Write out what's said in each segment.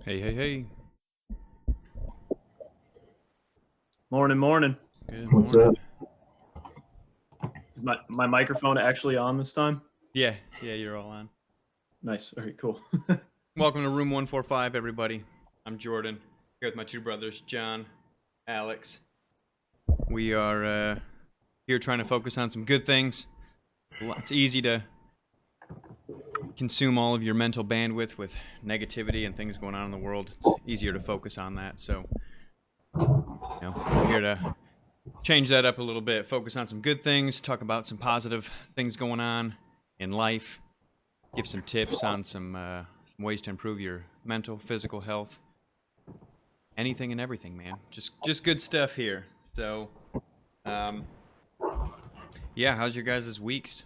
Hey, hey, hey. Morning, morning. Good What's morning. Is my microphone actually on this time? Yeah, you're all on. Nice. All right, cool. Welcome to room 145, everybody. I'm Jordan, here with my two brothers, John, Alex. We are here trying to focus on some good things. It's easy to consume all of your mental bandwidth with negativity and things going on in the world. It's easier to focus on that. So, we're here to change that up a little bit, focus on some good things, talk about some positive things going on in life, give some tips on some ways to improve your mental, physical health, anything and everything, man. Just good stuff here. So, yeah, how's your guys' weeks?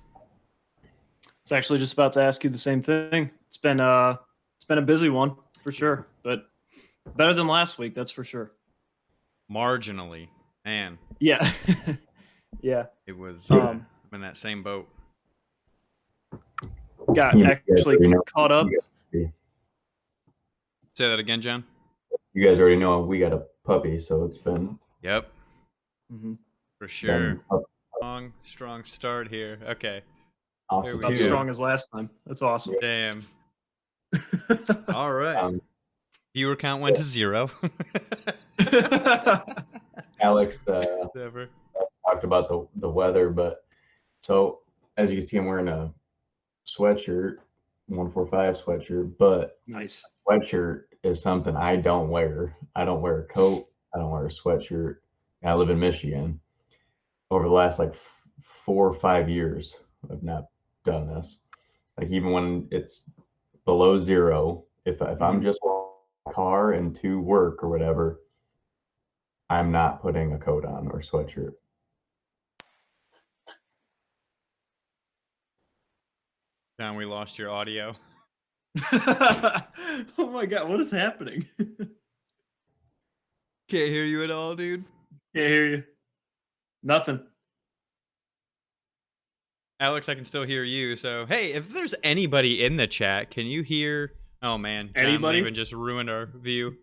It's actually just about to ask you the same thing. It's been a busy one for sure, but better than last week, that's for sure. Marginally, man. Yeah. Yeah. It was. I'm in that same boat. Got actually caught up. Say that again, John. You guys already know we got a puppy, so it's been. Yep. Mm-hmm. For sure. Strong start here. Okay. Off About as strong as last time. That's awesome. Damn. All right. Viewer count went to 0. Alex talked about the weather, but so as you can see, I'm wearing a sweatshirt, 145 sweatshirt, but nice. Sweatshirt is something I don't wear. I don't wear a coat. I don't wear a sweatshirt. I live in Michigan. Over the last 4 or 5 years, I've not done this. Like even when it's below 0, if I'm just walking a car and to work or whatever, I'm not putting a coat on or sweatshirt. John, we lost your audio. Oh my god, what is happening? Can't hear you at all, dude. Can't hear you. Nothing. Alex, I can still hear you. So, hey, if there's anybody in the chat, can you hear? Oh man, John Anybody? even just ruined our view.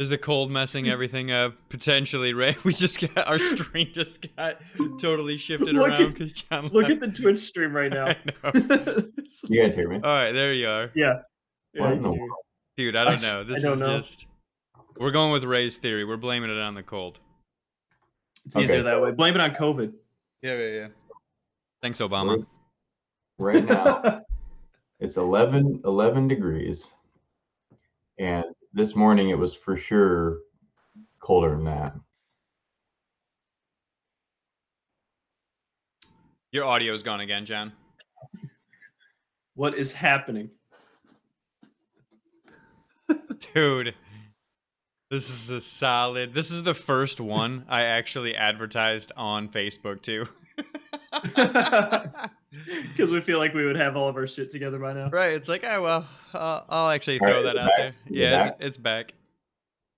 Is the cold messing everything up? Potentially, right? We just got our stream just got totally shifted around because John. Look at the Twitch stream right now. I know. You guys hear me? All right, there you are. Yeah. Dude, I don't know. This is just. We're going with Ray's theory. We're blaming it on the cold. It's easier that way. Blame it on COVID. Yeah. Thanks, Obama. Right now, it's 11 degrees. And this morning, it was for sure colder than that. Your audio's gone again, John. What is happening? Dude, this is this is the first one I actually advertised on Facebook too. Because we feel like we would have all of our shit together by now. Right, it's like, oh, well, I'll actually throw that out there. Yeah, it's back.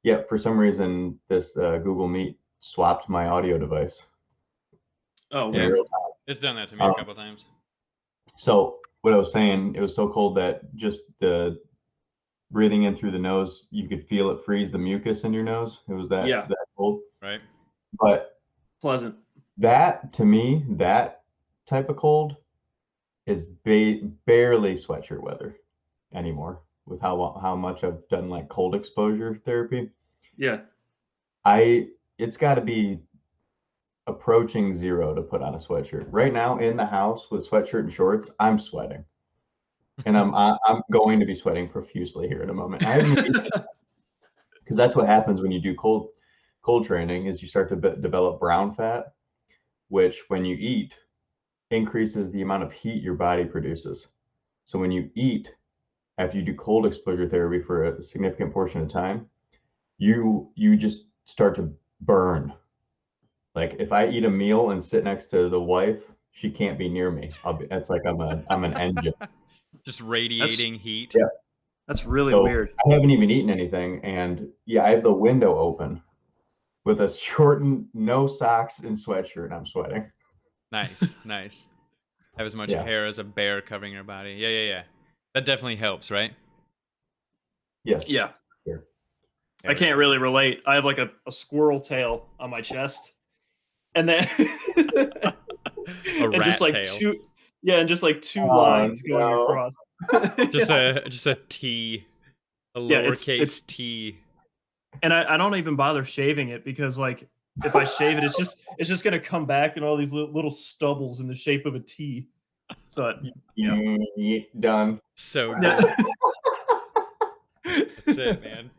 Yeah, for some reason, this Google Meet swapped my audio device. Oh, yeah. It's done that to me a couple times. So what I was saying, it was so cold that just the breathing in through the nose, you could feel it freeze the mucus in your nose. It was that cold. Right. But pleasant. That, to me, that type of cold is barely sweatshirt weather anymore with how much I've done like cold exposure therapy. Yeah. It's got to be approaching 0 to put on a sweatshirt. Right now in the house with sweatshirt and shorts, I'm sweating. And I'm going to be sweating profusely here in a moment. I haven't even because that's what happens when you do cold training is you start to develop brown fat, which when you eat increases the amount of heat your body produces. So when you eat, after you do cold exposure therapy for a significant portion of time, you just start to burn. Like if I eat a meal and sit next to the wife, she can't be near me. It's like I'm an engine. Just radiating heat. Yeah. That's really weird. I haven't even eaten anything, and I have the window open with a short, no socks and sweatshirt, and I'm sweating. Nice. Have as much hair as a bear covering your body. Yeah. That definitely helps, right? Yes. Yeah. Sure. I can't really relate. I have like a squirrel tail on my chest. And then A and rat just like tail. two Oh, lines going no. across. Just Yeah. a T, a Yeah, lowercase T. and I don't even bother shaving it because like if I shave it, it's just gonna come back in all these little stubbles in the shape of a T. So yeah. Done. So Yeah. good. That's it, man.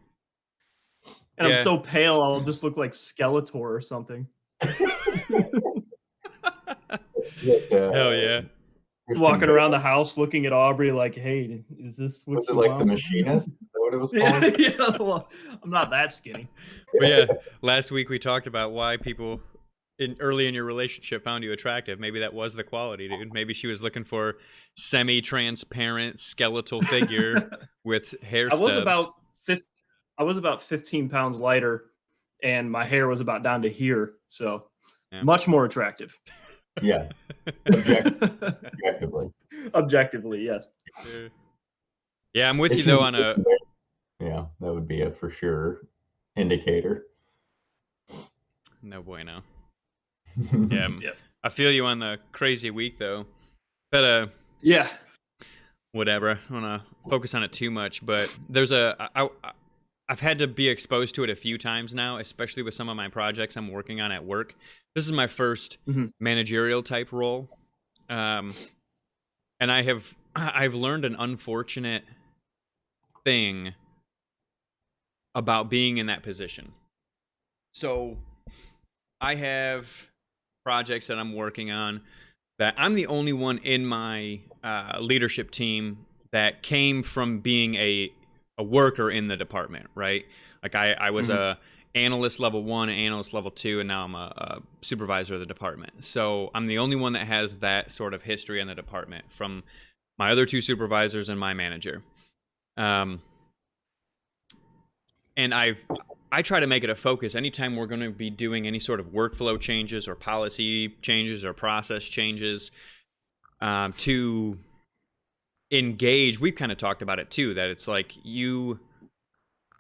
And I'm Yeah. so pale, I'll just look like Skeletor or something. Hell yeah. Christian Walking Bale. around the house looking at Aubrey like, "Hey, is this what Was it you like The want?" Machinist? Is that what it was Yeah, called? yeah. Well, I'm not that skinny. But yeah, last week we talked about why people early in your relationship found you attractive. Maybe that was the quality, dude. Maybe she was looking for semi-transparent skeletal figure with hair I was stubs. about 15, I was about 15 pounds lighter, and my hair was about down to here, so Yeah. much more attractive. Yeah. Objectively. Objectively, yes. Yeah, I'm with If you though she's on a. Yeah, that would be a for sure indicator. No bueno. Yeah, Yep. I feel you on the crazy week though. But Yeah. whatever. I don't want to focus on it too much, but I've had to be exposed to it a few times now, especially with some of my projects I'm working on at work. This is my first managerial type role, and I've learned an unfortunate thing about being in that position. So I have projects that I'm working on that I'm the only one in my leadership team that came from being a worker in the department, right? Like I was a analyst level 1, analyst level 2, and now I'm a supervisor of the department. So I'm the only one that has that sort of history in the department from my other 2 supervisors and my manager. And I try to make it a focus anytime we're going to be doing any sort of workflow changes or policy changes or process changes, to engage. We've kind of talked about it too, that it's like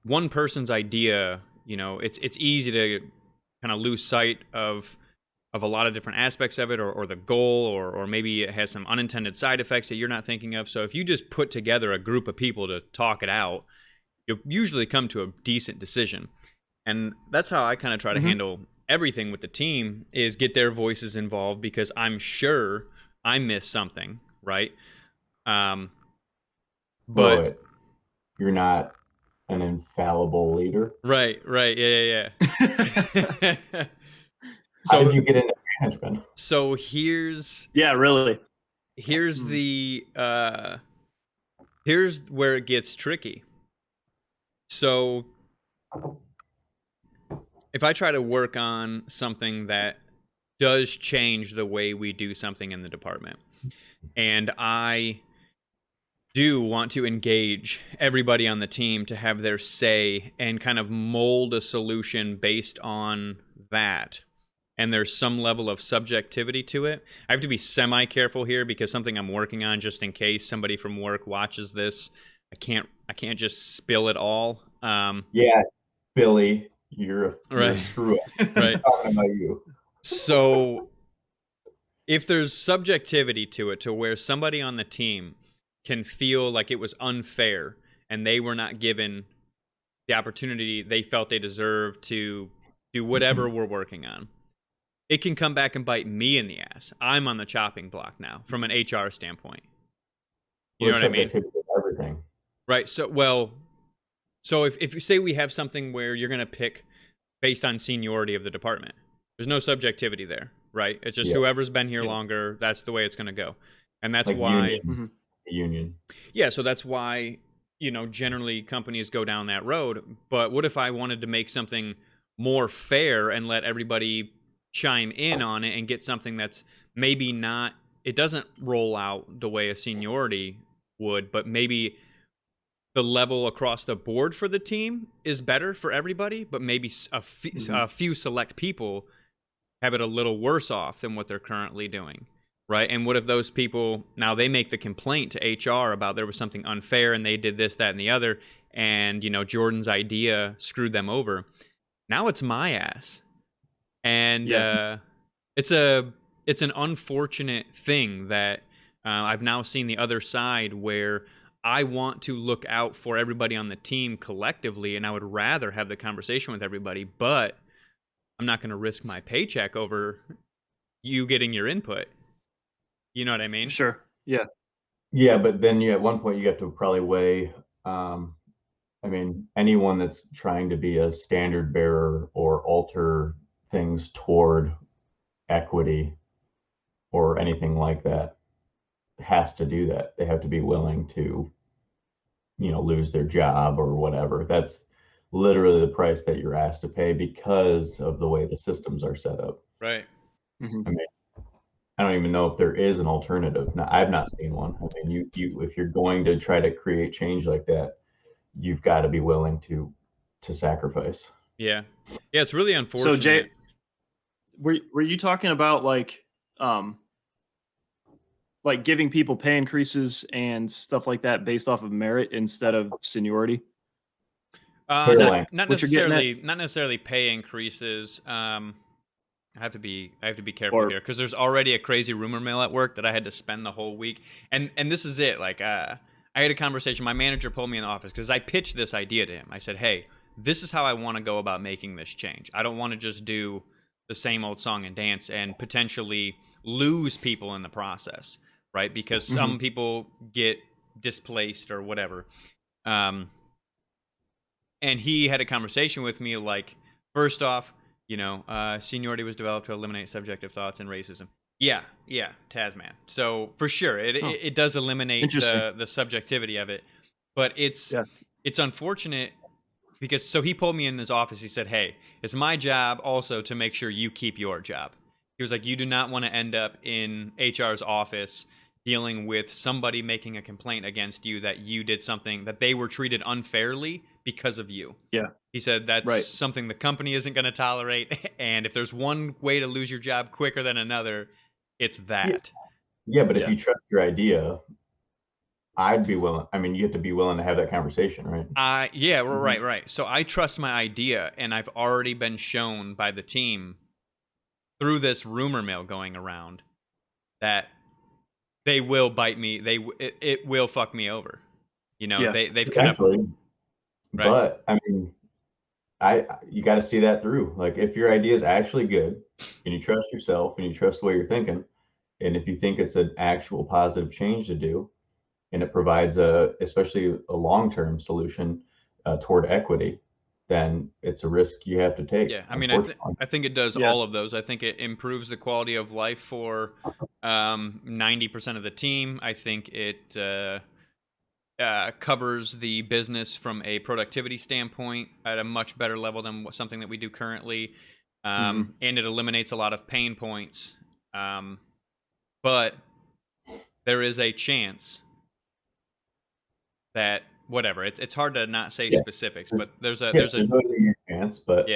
one person's idea, it's easy to kind of lose sight of a lot of different aspects of it, or the goal, or maybe it has some unintended side effects that you're not thinking of. So if you just put together a group of people to talk it out, you'll usually come to a decent decision. And that's how I kind of try to handle everything with the team, is get their voices involved, because I'm sure I missed something, right? But you're not an infallible leader. Right, yeah. How did you get into management? So here's really. Here's the here's where it gets tricky. So if I try to work on something that does change the way we do something in the department, and I do want to engage everybody on the team to have their say and kind of mold a solution based on that, and there's some level of subjectivity to it, I have to be semi-careful here, because something I'm working on, just in case somebody from work watches this, I can't just spill it all. Yeah, Billy, you're a screw up. Right. I'm talking about you. So if there's subjectivity to it, to where somebody on the team can feel like it was unfair and they were not given the opportunity they felt they deserved to do whatever we're working on, it can come back and bite me in the ass. I'm on the chopping block now from an HR standpoint. You know what I mean? Everything. Right. So if you say we have something where you're going to pick based on seniority of the department, there's no subjectivity there, right? It's just whoever's been here longer, that's the way it's going to go. And that's like why union. Yeah, so that's why, generally companies go down that road. But what if I wanted to make something more fair and let everybody chime in on it and get something that's maybe not, it doesn't roll out the way a seniority would, but maybe the level across the board for the team is better for everybody, but maybe a few select people have it a little worse off than what they're currently doing, right? And what if those people, now they make the complaint to HR about there was something unfair and they did this, that, and the other, and Jordan's idea screwed them over. Now it's my ass, and it's an unfortunate thing that I've now seen the other side, where I want to look out for everybody on the team collectively, and I would rather have the conversation with everybody, but I'm not going to risk my paycheck over you getting your input. You know what I mean? Sure. Yeah. Yeah, but then at one point you have to probably weigh, I mean, anyone that's trying to be a standard bearer or alter things toward equity or anything like that has to do that. They have to be willing to, lose their job or whatever. That's literally the price that you're asked to pay because of the way the systems are set up. Right. Mhm. I mean, I don't even know if there is an alternative. Now, I've not seen one. I mean, you if you're going to try to create change like that, you've got to be willing to sacrifice. Yeah. Yeah, it's really So unfortunate. Jay, were you talking about like giving people pay increases and stuff like that based off of merit instead of seniority? Clearly. Not what you're getting at? necessarily pay increases. I have to be careful Or here, because there's already a crazy rumor mill at work that I had to spend the whole week. And this is it. Like I had a conversation. My manager pulled me in the office because I pitched this idea to him. I said, "Hey, this is how I want to go about making this change. I don't want to just do the same old song and dance and potentially lose people in the process, right? Because some people get displaced or whatever." And he had a conversation with me like, first off, seniority was developed to eliminate subjective thoughts and racism. Yeah, Tasman. So for sure, it does eliminate the subjectivity of it, but it's unfortunate because so he pulled me in his office. He said, "Hey, it's my job also to make sure you keep your job." He was like, "You do not want to end up in HR's office dealing with somebody making a complaint against you that you did something, that they were treated unfairly because of you." Yeah. He said that's something the company isn't going to tolerate, and if there's one way to lose your job quicker than another, it's that. Yeah, but if you trust your idea, I'd be willing. I mean, you have to be willing to have that conversation, right? Right. So I trust my idea, and I've already been shown by the team through this rumor mill going around that they will bite me. It will fuck me over. They've kind of Eventually. But I mean, you got to see that through. Like, if your idea is actually good and you trust yourself and you trust the way you're thinking, and if you think it's an actual positive change to do, and it provides especially a long-term solution toward equity, then it's a risk you have to take. Yeah, I mean, I think it does all of those. I think it improves the quality of life for 90% of the team. I think it covers the business from a productivity standpoint at a much better level than something that we do currently, and it eliminates a lot of pain points. But there is a chance that whatever, it's hard to not say specifics, but there's always a chance. But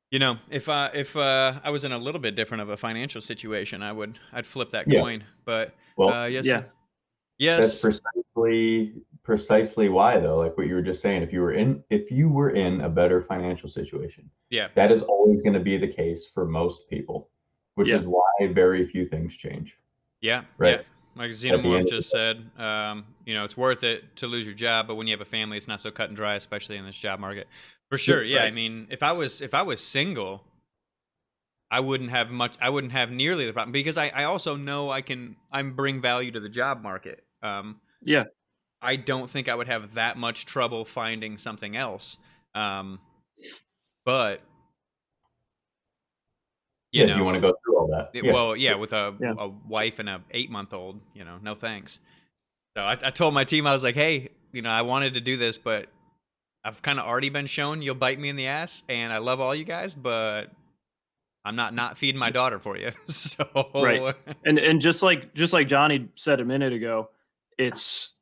if I was in a little bit different of a financial situation, I'd flip that coin. But yes. That's precisely why, though. Like what you were just saying, if you were in a better financial situation, that is always going to be the case for most people, which is why very few things change. Yeah, right. Like Xenomorph just said, it's worth it to lose your job, but when you have a family, it's not so cut and dry, especially in this job market. For sure, yeah. Right. I mean, if I was single, I wouldn't have nearly the problem, because I also know I bring value to the job market. I don't think I would have that much trouble finding something else. But do you want to go through all that? With a wife and a 8-month-old, no thanks. So I told my team, I was like, hey, I wanted to do this, but I've kind of already been shown you'll bite me in the ass, and I love all you guys, but I'm not feeding my daughter for you. So right. And just like Johnny said a minute ago, that's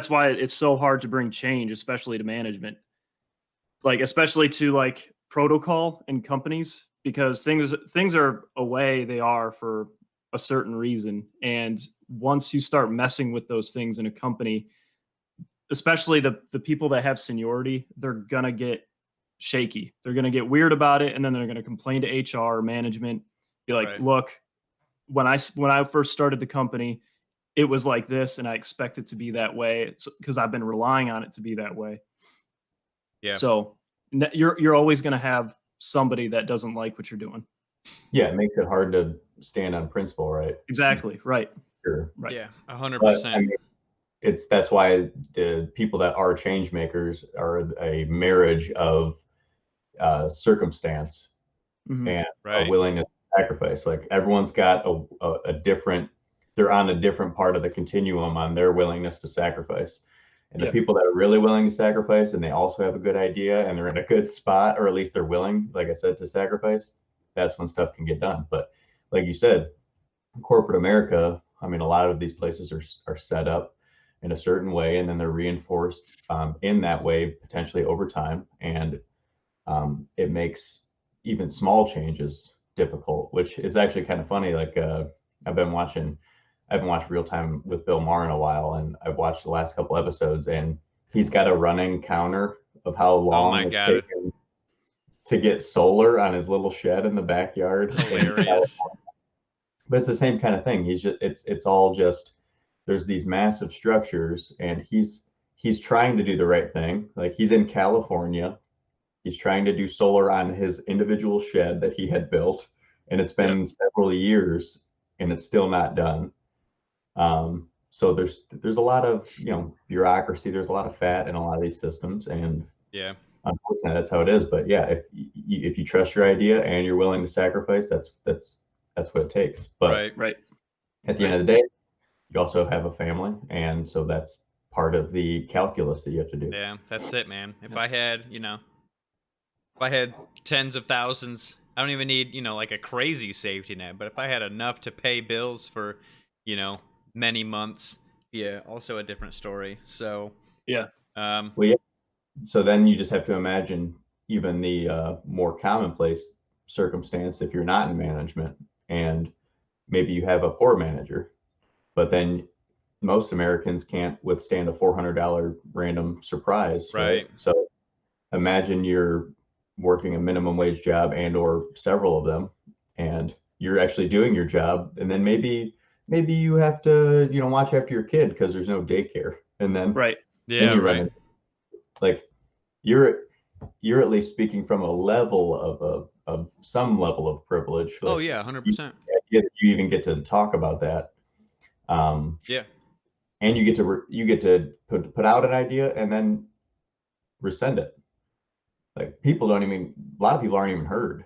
why it's so hard to bring change, especially to management, especially to protocol in companies, because things are a way they are for a certain reason. And once you start messing with those things in a company, especially the people that have seniority, they're gonna get shaky. They're gonna get weird about it, and then they're gonna complain to HR or management. Be like, Right. look, when I first started the company, it was like this, and I expect it to be that way because I've been relying on it to be that way. Yeah. So you're always gonna have somebody that doesn't like what you're doing. Yeah, it makes it hard to stand on principle, right? Exactly. Right. Sure. Right. Yeah. But I 100%. mean, that's why the people that are change makers are a marriage of circumstance Mhm. and a Right. willingness to sacrifice. Like everyone's got a different, they're on a different part of the continuum on their willingness to sacrifice. And the Yeah. people that are really willing to sacrifice and they also have a good idea and they're in a good spot, or at least they're willing, like I said, to sacrifice, that's when stuff can get done. But like you said, corporate America, I mean, a lot of these places are set up in a certain way, and then they're reinforced in that way potentially over time, and it makes even small changes difficult, which is actually kind of funny. Like I've been watching, I haven't watched Real Time with Bill Maher in a while, and I've watched the last couple episodes, and he's got a running counter of how Oh my long it's God. taken to get solar on his little shed in the backyard. Hilarious. But it's the same kind of thing. It's all just there's these massive structures, and he's trying to do the right thing. Like he's in California, he's trying to do solar on his individual shed that he had built, and it's been several years, and it's still not done. So there's a lot of bureaucracy. There's a lot of fat in a lot of these systems, and Yeah. unfortunately, that's how it is. But yeah, if you trust your idea and you're willing to sacrifice, that's what it takes. But Right. Right. at the end of the day, you also have a family, and so that's part of the calculus that you have to do. Yeah. That's it, man. If I had, if I had tens of thousands, I don't even need, like a crazy safety net, but if I had enough to pay bills for, many months, yeah, also a different story. So, Yeah. um, Well, yeah. So then you just have to imagine even the more commonplace circumstance if you're not in management, and maybe you have a poor manager, but then most Americans can't withstand a $400 random surprise, right? Right. So imagine you're working a minimum wage job and or several of them, and you're actually doing your job, and then maybe you have to watch after your kid because there's no daycare, and then Right. Yeah, you run right. into, like you're at least speaking from a level of some level of privilege. Oh Like yeah, 100%. you even get to talk about that, um, Yeah. and you get to put out an idea and then rescind it. Like people don't even a lot of people aren't even heard.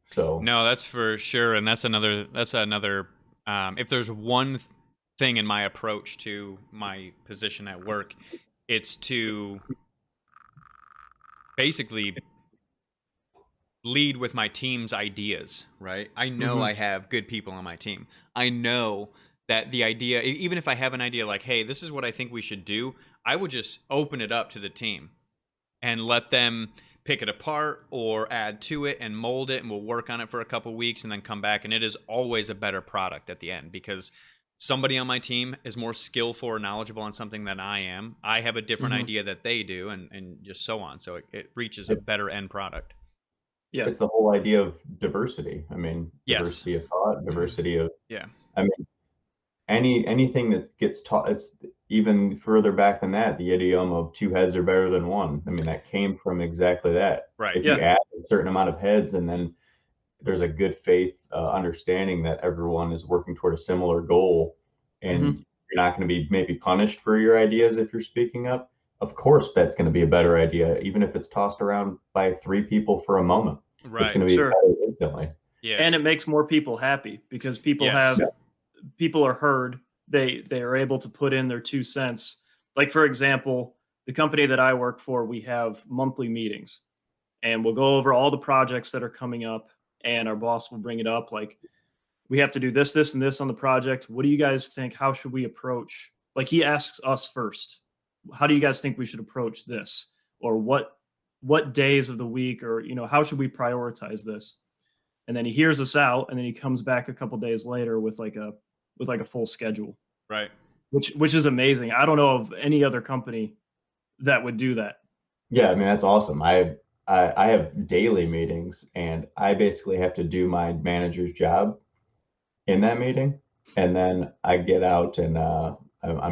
So No, that's for sure, and that's another. If there's one thing in my approach to my position at work, it's to basically lead with my team's ideas. Right? I know Mhm. I have good people on my team. I know that the idea, even if I have an idea like, "Hey, this is what I think we should do," I would just open it up to the team and let them pick it apart or add to it and mold it, and we'll work on it for a couple weeks and then come back, and it is always a better product at the end because somebody on my team is more skillful or knowledgeable on something than I am. I have a different Mhm. idea that they do, and just so on, so it reaches a it, better end product. Yeah. it's the whole idea of diversity. I mean, Yes. diversity of thought, diversity of Yeah. I mean, anything that gets taught, it's even further back than that, the idiom of two heads are better than one. I mean, that came from exactly that. Right. If you Yeah. add a certain amount of heads and then there's a good faith understanding that everyone is working toward a similar goal, and Mhm. you're not going to be maybe punished for your ideas if you're speaking up, of course that's going to be a better idea, even if it's tossed around by three people for a moment. It's Right. going to be Sure. better instantly. Yeah. And it makes more people happy because Yes. people are heard. They are able to put in their 2 cents. Like, for example, the company that I work for, we have monthly meetings, and we'll go over all the projects that are coming up, and our boss will bring it up like, "We have to do this, this, and this on the project. What do you guys think? How should we approach?" Like, he asks us first, "How do you guys think we should approach this?" Or what days of the week, or, "How should we prioritize this?" And then he hears us out, and then he comes back a couple days later with like a full schedule, Right. which is amazing. I don't know of any other company that would do that. Yeah, I mean, that's awesome. I have daily meetings, and I basically have to do my manager's job in that meeting, and then I get out and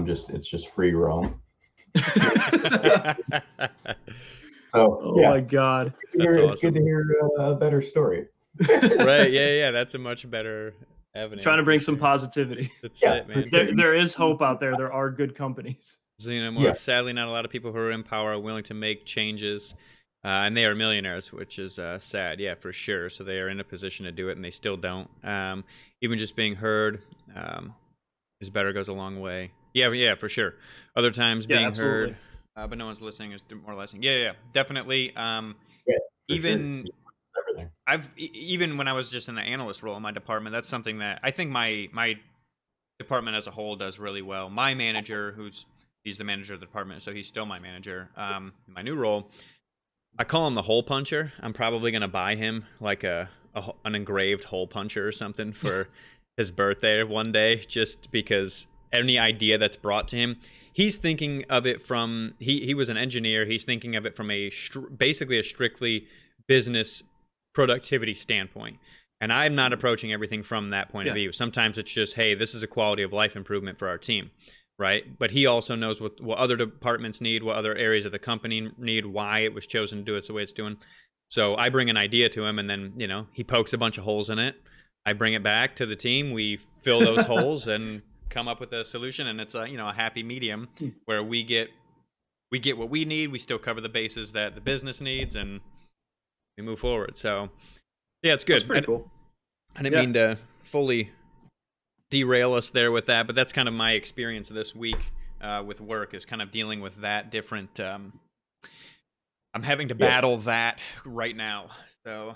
it's just free roam. So Oh yeah, my God. That's it's good awesome. to hear a better story. Right? Yeah. That's a much better avenue. Trying to bring for some sure. positivity. That's Yeah, it, for man. sure. There is hope out there. There are good companies. Yeah. Sadly, not a lot of people who are in power are willing to make changes, and they are millionaires, which is sad. Yeah, for sure. So they are in a position to do it, and they still don't. Even just being heard is better, goes a long way. Yeah, for sure. Other times Yeah, being absolutely. heard, but no one's listening is demoralizing. Yeah, definitely. Yeah, for Even sure. Everything. even when I was just in the analyst role in my department, that's something that I think my department as a whole does really well. My manager, he's the manager of the department, so he's still my manager. In my new role, I call him the hole puncher. I'm probably gonna buy him like an engraved hole puncher or something for his birthday one day, just because any idea that's brought to him, he's thinking of it from he was an engineer. He's thinking of it from basically a strictly business productivity standpoint. And I'm not approaching everything from that point of view. Sometimes it's just, hey, this is a quality of life improvement for our team, right? But he also knows what other departments need, what other areas of the company need, why it was chosen to do it the way it's doing. So I bring an idea to him, and then, he pokes a bunch of holes in it. I bring it back to the team. We fill those holes and come up with a solution. And it's a happy medium where we get what we need. We still cover the bases that the business needs, and we move forward. So yeah, it's good. That's pretty cool. I didn't mean to fully derail us there with that, but that's kind of my experience this week with work, is kind of dealing with that different. I'm having to battle that right now. So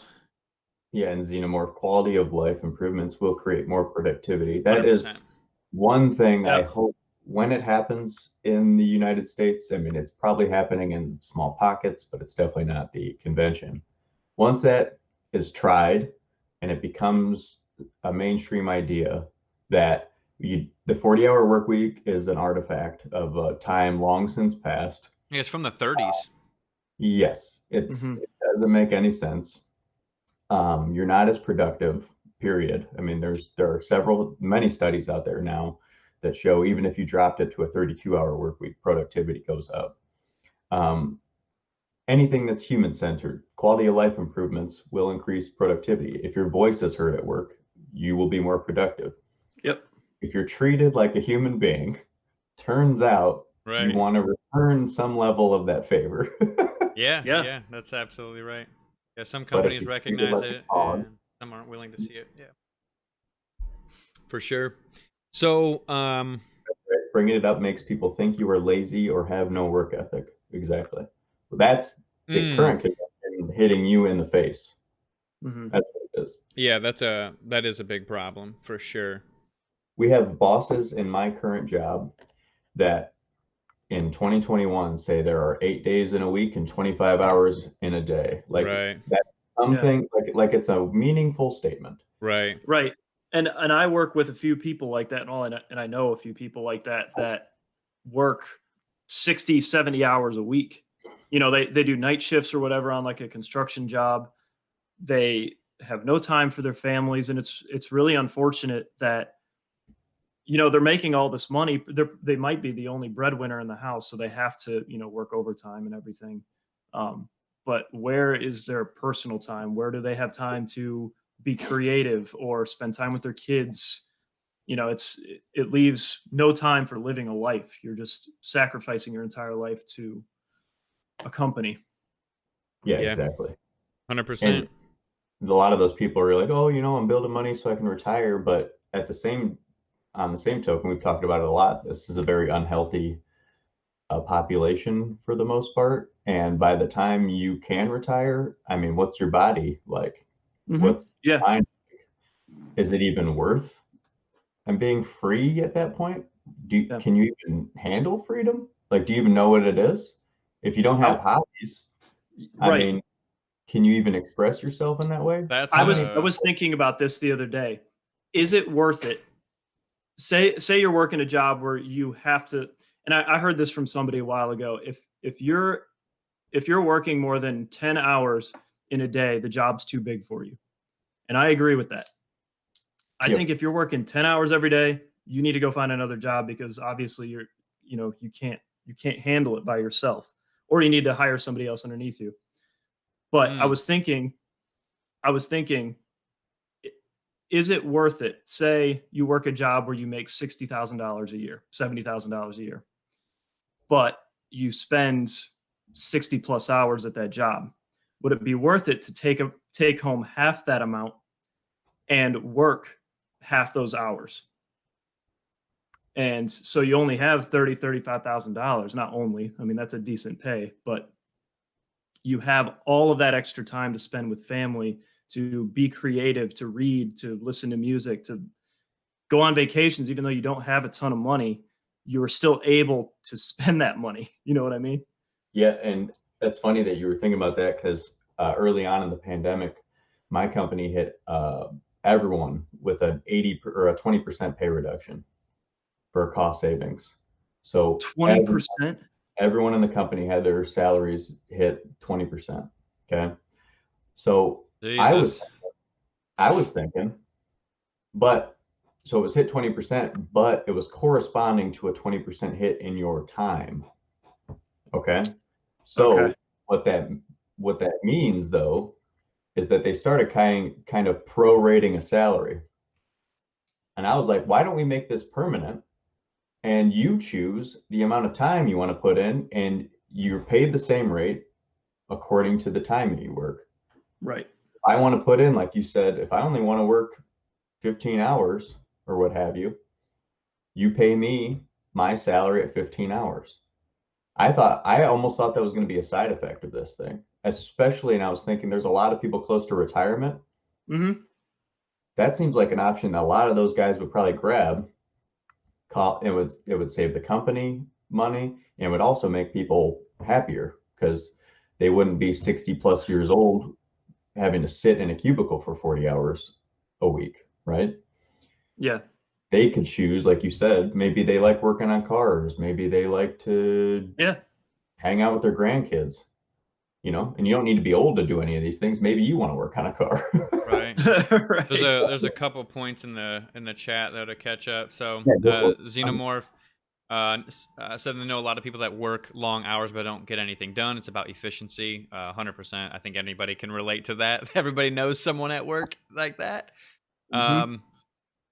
Yeah, and xenomorph quality of life improvements will create more productivity. That 100%. is one thing I Yep. hope when it happens in the United States. I mean, it's probably happening in small pockets, but it's definitely not the convention. Once that is tried and it becomes a mainstream idea that the 40-hour work week is an artifact of a time long since past. Yeah, it's from the 30s. Yes, it doesn't make any sense. You're not as productive, period. I mean, there are many studies out there now that show even if you dropped it to a 32-hour work week, productivity goes up. Anything that's human-centered, quality of life improvements will increase productivity. If your voice is heard at work, you will be more productive. Yep. If you're treated like a human being, turns out Right. you want to return some level of that favor. Yeah, that's absolutely right. Yeah, some But if companies you treat it recognize like a it, dog, and some aren't willing to see it. Yeah, for sure. So, bringing it up makes people think you are lazy or have no work ethic. Exactly. That's the current convention hitting you in the face. That's what it is. Yeah, that is a big problem for sure. We have bosses in my current job that in 2021 say there are 8 days in a week and 25 hours in a day. Like Right. that's something like it's a meaningful statement. Right. Right. And I work with a few people like that and all, and I know a few people like that work 60, 70 hours a week. They do night shifts or whatever on like a construction job. They have no time for their families, and it's really unfortunate that they're making all this money. They might be the only breadwinner in the house, so they have to work overtime and everything. But where is their personal time? Where do they have time to be creative or spend time with their kids? It leaves no time for living a life. You're just sacrificing your entire life to a company. Yeah, Yeah. exactly. 100%. And a lot of those people are like, oh, I'm building money so I can retire. But on the same token, we've talked about it a lot. This is a very unhealthy population for the most part. And by the time you can retire, I mean, what's your body like? What's Yeah. mind? Is it even worth and being free at that point? Can you even handle freedom? Like, do you even know what it is? If you don't have hobbies, I mean, can you even express yourself in that way? That's I was thinking about this the other day. Is it worth it? Say you're working a job where you have to, and I heard this from somebody a while ago. If you're working more than 10 hours in a day, the job's too big for you. And I agree with that. I Yep. think if you're working 10 hours every day, you need to go find another job because obviously you can't handle it by yourself, or you need to hire somebody else underneath you. But I Mm. was thinking, i- is it worth it? Say you work a job where you make $60,000 a year, $70,000 a year, but you spend 60 plus hours at that job. Would it be worth it to take home half that amount and work half those hours? And so you only have $35,000. Not only, I mean, that's a decent pay, but you have all of that extra time to spend with family, to be creative, to read, to listen to music, to go on vacations. Even though you don't have a ton of money, you are still able to spend that money. You know what I mean? Yeah, and that's funny that you were thinking about that because early on in the pandemic, my company hit everyone with an 20% pay reduction for cost savings. So 20%. everyone in the company had their salaries hit 20%. Okay. So I was Jesus. I was thinking, but so it was hit 20%, but it was corresponding to a 20% hit in your time. Okay. Okay. So what that means though is that they started kind of prorating a salary. And I was like, why don't we make this permanent? And you choose the amount of time you want to put in, and you're paid the same rate according to the time that you work. Right. I want to put in, like you said, if I only want to work 15 hours or what have you, you pay me my salary at 15 hours. I almost thought that was going to be a side effect of this thing, especially, and I was thinking there's a lot of people close to retirement. Hmm. That seems like an option a lot of those guys would probably grab. It would save the company money and it would also make people happier because they wouldn't be 60 plus years old having to sit in a cubicle for 40 hours a week, right? Yeah. They could choose, like you said, maybe they like working on cars, maybe they like to Yeah. hang out with their grandkids, and you don't need to be old to do any of these things. Maybe you want to work on a car. Right. There's Right. a couple points in the chat there to catch up. So Yeah, go for it. Xenomorph said they know a lot of people that work long hours but don't get anything done. It's about efficiency. 100%. I think anybody can relate to that. Everybody knows someone at work like that. Hmm.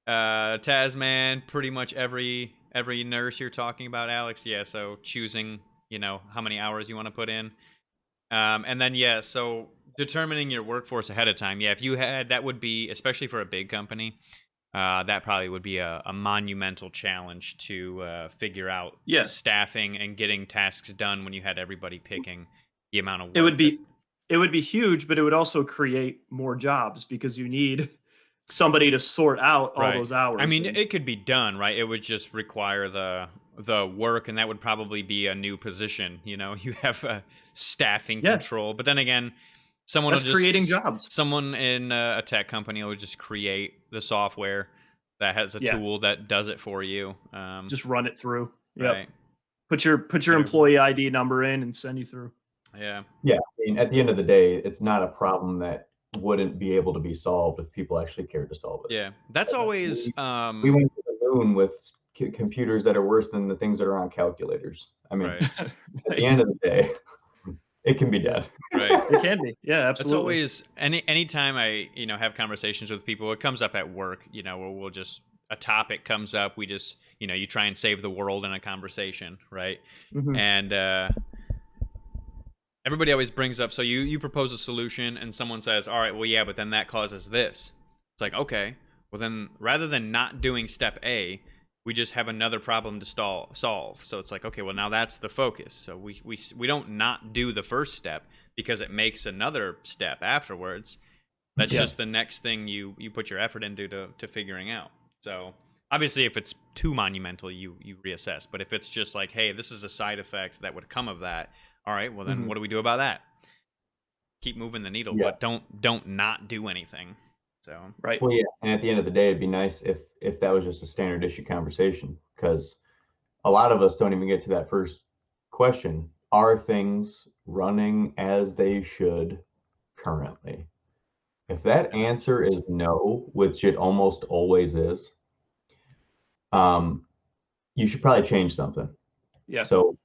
Tasman, pretty much every nurse you're talking about, Alex. Yeah, so choosing, how many hours you want to put in. And then yeah, so determining your workforce ahead of time. Yeah, if you had that would be, especially for a big company, that probably would be a monumental challenge to figure out Yeah. staffing and getting tasks done when you had everybody picking the amount of It work would be huge, but it would also create more jobs because you need somebody to sort out all right. those I hours. mean, And it could be done, right? It would just require the work, and that would probably be a new position. You have staffing yeah, control, but then again, someone will that's just creating jobs. someone in a tech company will just create the software that has a Yeah, tool that does it for you. just run it through. Yep. Right. Put your Whatever. employee ID number in and send you through. Yeah. Yeah, I mean, at the end of the day, it's not a problem that wouldn't be able to be solved if people actually cared to solve it. Yeah. That's always We went to the moon with computers that are worse than the things that are on calculators. I mean, right. at the Right. end of the day, it can be Yeah, done. Right. it can be. Yeah, That's absolutely. always anytime I, have conversations with people, it comes up at work, where we'll just a topic comes up, we just, you try and save the world in a conversation, right? Hmm. And everybody always brings up, so you propose a solution and someone says, all right, well, yeah, but then that causes this. It's like, okay, well then rather than not doing step A, we just have another problem to solve. So it's like, okay, well now that's the focus. So we don't not do the first step because it makes another step afterwards. That's Yeah. just the next thing you put your effort into to figuring out. So obviously if it's too monumental, you reassess. But if it's just like, hey, this is a side effect that would come of that, all right, well then Hmm. what do we do about that? Keep moving the needle, Yeah. but don't not do anything. So Right. Well, yeah, and at the end of the day, it'd be nice if that was just a standard issue conversation because a lot of us don't even get to that first question. Are things running as they should currently? If that answer is no, which it almost always is, you should probably change something. Yeah. So,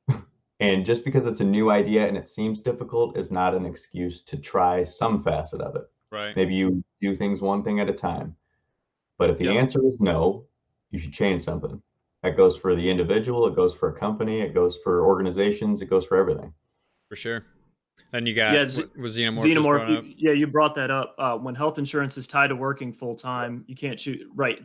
and just because it's a new idea and it seems difficult is not an excuse to try some facet of it. Right. Maybe you do things one thing at a time. But if the Yep. answer is no, you should change something. That goes for the individual, it goes for a company, it goes for organizations, it goes for everything. For sure. And you Yeah, got, what was Xenomorph brought up? you brought that up. When health insurance is tied to working full time, you can't shoot. Right.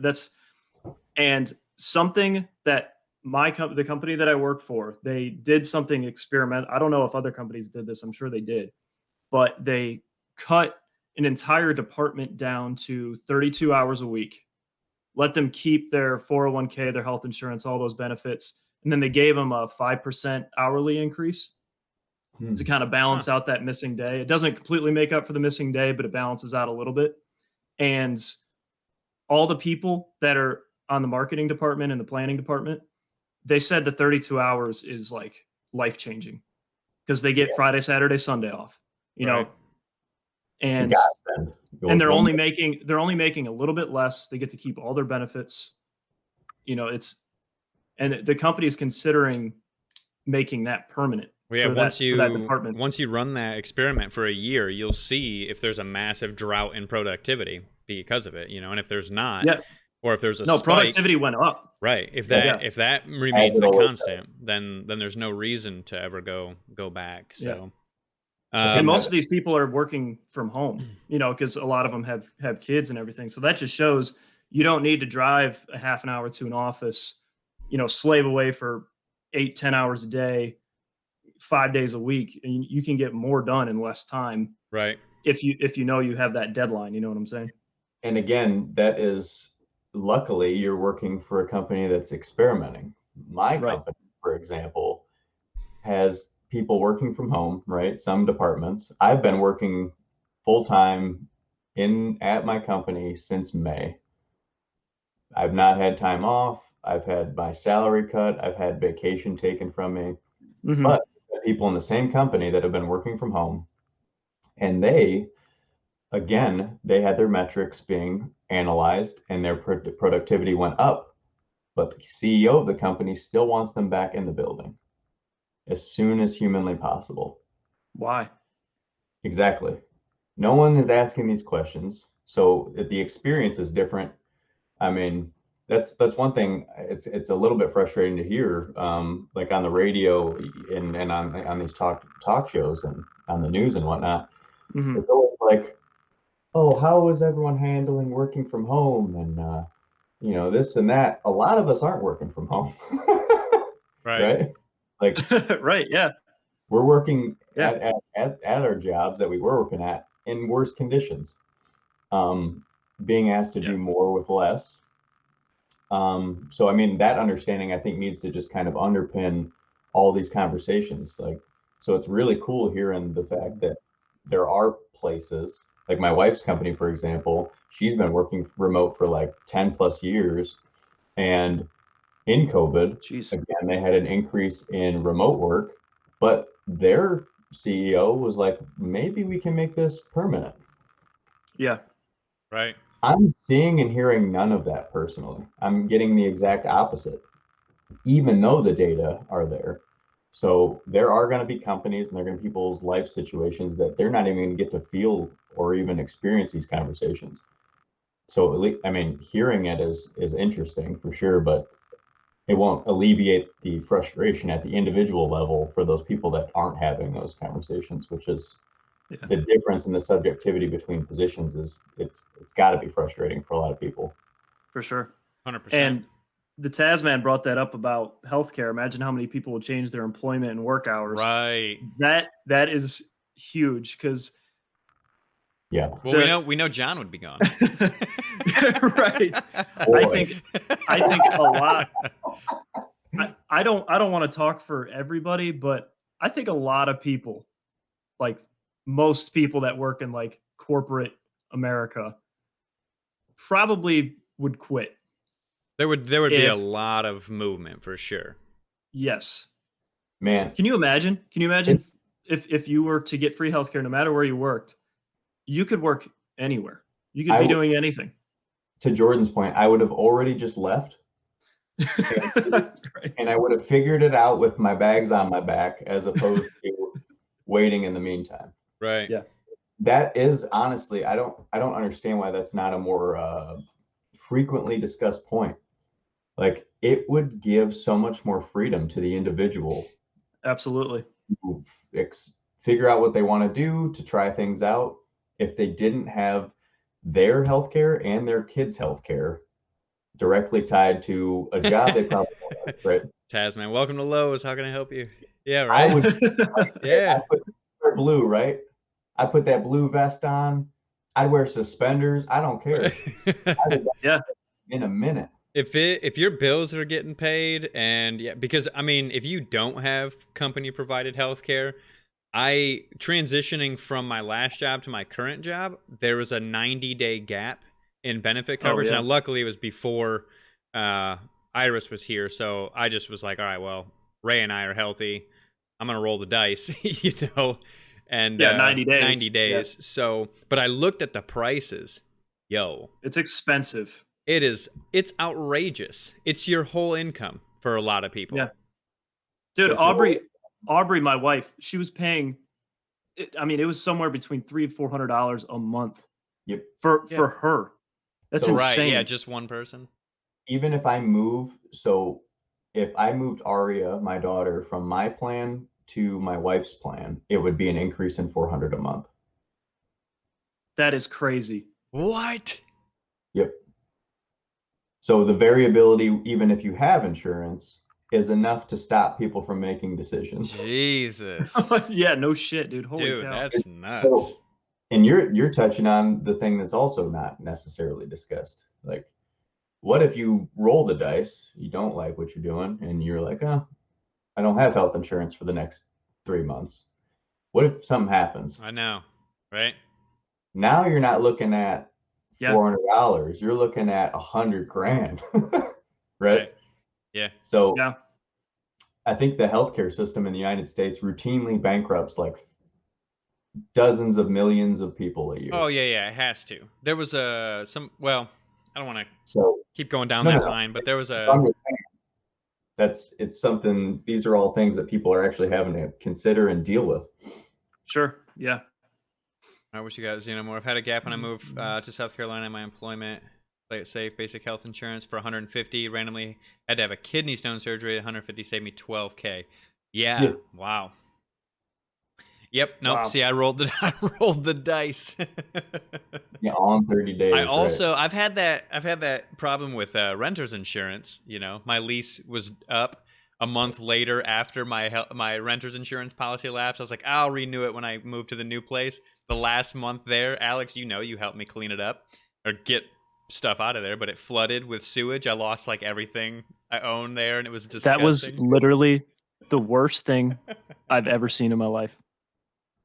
And something that the company that I work for, they did something experiment. I don't know if other companies did this. I'm sure they did, but they cut an entire department down to 32 hours a week, let them keep their 401k, their health insurance, all those benefits, and then they gave them a 5% hourly increase to kind of balance out that missing day. It doesn't completely make up for the missing day, but it balances out a little bit. And all the people that are on the marketing department and the planning department, they said the 32 hours is like life changing because they get Friday, Saturday, Sunday off, you know, Right. and they're only making a little bit less. They get to keep all their benefits. You know, and the company is considering making that permanent. Well, yeah, for that department. once you run that experiment for a year, you'll see if there's a massive drought in productivity because of it, you know, and if there's not, Yeah. or if there's a No, spike, productivity went up. right? If Yeah. that remains it the always constant, then there's no reason to ever go back. So, And most of these people are working from home, you know, because a lot of them have kids and everything. So that just shows you don't need to drive a half an hour to an office, you know, slave away for 8-10 hours a day, 5 days a week, and you can get more done in less time right. if you know you have that deadline. You know what I'm saying? And again, that is luckily you're working for a company that's experimenting. My Right. company, for example, has people working from home, right? Some departments. I've been working full time at my company since May. I've not had time off. I've had my salary cut. I've had vacation taken from me. Mhm. But people in the same company that have been working from home, and they had their metrics being analyzed and their productivity went up, but the CEO of the company still wants them back in the building as soon as humanly possible. Why? Exactly. No one is asking these questions, so the experience is different. I mean, that's one thing. It's a little bit frustrating to hear, like on the radio and on these talk shows and on the news and whatnot. Mhm. It's always like, oh, how is everyone handling working from home and you know, this and that. A lot of us aren't working from home, Right. right? Like Right. Yeah. we're working Yeah. at our jobs that we were working at in worse conditions, being asked to Yeah. do more with less. So I mean, that understanding I think needs to just kind of underpin all these conversations. Like, so it's really cool hearing the fact that there are places like my wife's company, for example, she's been working remote for like 10 plus years. And in COVID, Jeez. again, they had an increase in remote work, but their CEO was like, maybe we can make this permanent. Yeah. Right. I'm seeing and hearing none of that personally. I'm getting the exact opposite, even though the data are there. So there are going to be companies and there are going to be people's life situations that they're not even going to get to feel or even experience these conversations. So at least, I mean, hearing it is interesting for sure, but it won't alleviate the frustration at the individual level for those people that aren't having those conversations, which is the difference in the subjectivity between positions is it's got to be frustrating for a lot of people. For sure. 100%. And the Tasman brought that up about healthcare. Imagine how many people would change their employment and work hours. Right. That is huge because Yeah. Well, we know John would be gone. right. I think a lot. I don't want to talk for everybody, but I think a lot of people, like most people that work in like corporate America, probably would quit. There would be a If- lot of movement for sure. Yes. Man, Can you imagine? Can you imagine if you were to get free healthcare no matter where you worked, you could work anywhere. You could I be w- doing anything. to Jordan's point, I would have already just left and, Right. and I would have figured it out with my bags on my back as opposed to waiting in the meantime. Right. Yeah. That is honestly, I don't understand why that's not a more frequently discussed point. Like it would give so much more freedom to the individual Absolutely. to figure out what they want to do, to try things out. If they didn't have their healthcare and their kids' healthcare directly tied to a job they probably don't like, right? Tasman, welcome to Lowe's. How can I help you? Yeah, I right. would Yeah. I put blue, right? I put that blue vest on. I'd wear suspenders. I don't care. I would Yeah. in a minute. If your bills are getting paid, and yeah, because I mean, if you don't have company provided healthcare, I transitioning from my last job to my current job, there was a 90-day gap in benefit Oh, coverage. yeah. Now, luckily, it was before Iris was here, so I just was like, all right, well, Ray and I are healthy. I'm gonna roll the dice, you know, and Yeah, 90 days. 90 days. Yeah. So, but I looked at the prices. Yo, It's expensive. it's outrageous. It's your whole income for a lot of people. Yeah. Dude, But you Aubrey, my wife, she was paying I mean, it was somewhere between $300 and $400 a month Yep. for her. That's So- Right, insane. yeah, just one person. Even if I move, so if I moved Aria, my daughter, from my plan to my wife's plan, it would be an increase in 400 a month. That is crazy. What? Yep. So the variability, even if you have insurance, is enough to stop people from making decisions. Jesus. Yeah, no shit, dude. Holy Dude, cow. that's nuts. And you're touching on the thing that's also not necessarily discussed. Like, what if you roll the dice, you don't like what you're doing, and you're like, oh, I don't have health insurance for the next 3 months. What if something happens? I know, right? Now you're not looking at Yeah. $400. You're looking at 100 grand, right? Yeah. So Yeah. I think the healthcare system in the United States routinely bankrupts like dozens of millions of people a year. Oh yeah, it has to. There was well, I don't want to So keep going down No, that no. line, but there was a I'm just saying, it's something, these are all things that people are actually having to consider and deal with. Sure. Yeah. I wish you guys, more. I've had a gap when I moved to South Carolina in my employment. Play it safe, basic health insurance for 150. Randomly had to have a kidney stone surgery. 150 saved me 12K. Yeah. Wow. Yep. Nope. Wow. See, I rolled the dice. Yeah, all in 30 days. I also I've had that problem with renter's insurance. My lease was up a month later after my renter's insurance policy lapsed. I was like, I'll renew it when I move to the new place. The last month there, Alex, you helped me clean it up or get stuff out of there, but it flooded with sewage. I lost like everything I owned there, and it was disgusting. That was literally the worst thing I've ever seen in my life.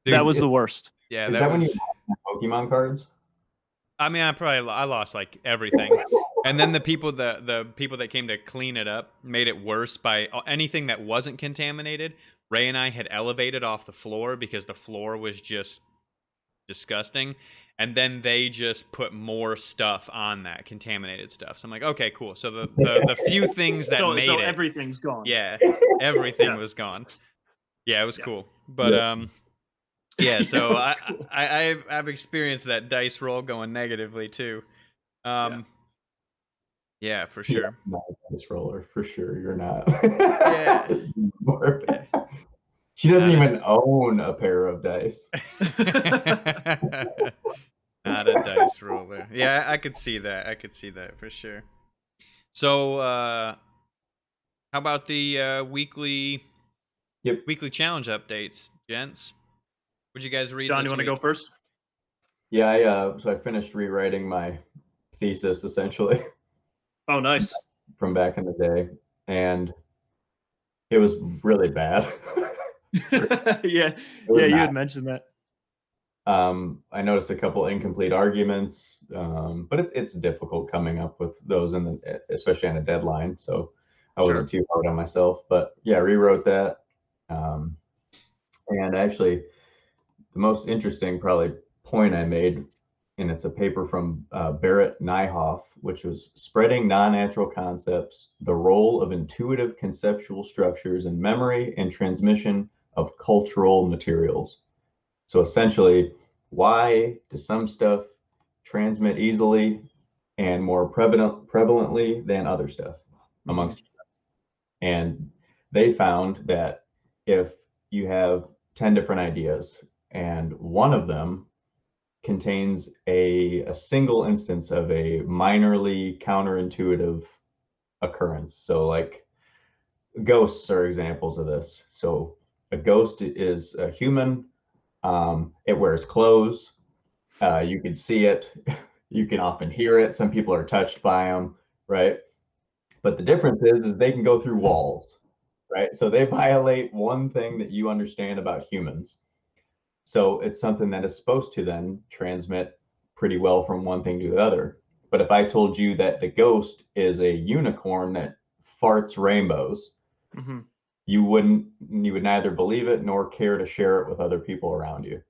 Dude, that was the worst. Yeah, Is that that was. when you have Pokemon cards? I mean, I lost like everything, and then the people that came to clean it up made it worse by anything that wasn't contaminated. Ray and I had elevated off the floor because the floor was just disgusting, and then they just put more stuff on that contaminated stuff. So I'm like, okay, cool. So the few things that made so it, everything's gone. yeah, everything Yeah. was gone. Yeah, it was Yeah. cool, but yeah, so was cool. I've experienced that dice roll going negatively too. Yeah, for sure. Yeah, not a dice roller, for sure. You're not. Yeah. She doesn't Not even own a pair of dice. Not a dice roller. Yeah, I could see that for sure. So how about the weekly challenge updates, gents? Would you guys read? John, this you want to go week? first? Yeah, so I finished rewriting my thesis essentially Oh, nice. from back in the day, and it was really bad. Yeah, was you not. had mentioned that. I noticed a couple incomplete arguments, but it's difficult coming up with those, especially on a deadline. So I wasn't too hard on myself, but yeah, I rewrote that. And actually, the most interesting probably point I made, and it's a paper from Barrett Nyhoff, which was spreading non-natural concepts, the role of intuitive conceptual structures in memory and transmission of cultural materials. So essentially, why does some stuff transmit easily and more prevalently than other stuff amongst humans? And they found that if you have 10 different ideas and one of them contains a single instance of a minorly counterintuitive occurrence. So like ghosts are examples of this. So a ghost is a human. It wears clothes. You can see it. You can often hear it. Some people are touched by them, right? But the difference is they can go through walls, right? So they violate one thing that you understand about humans. So it's something that is supposed to then transmit pretty well from one thing to the other. But if I told you that the ghost is a unicorn that farts rainbows, you would neither believe it nor care to share it with other people around you.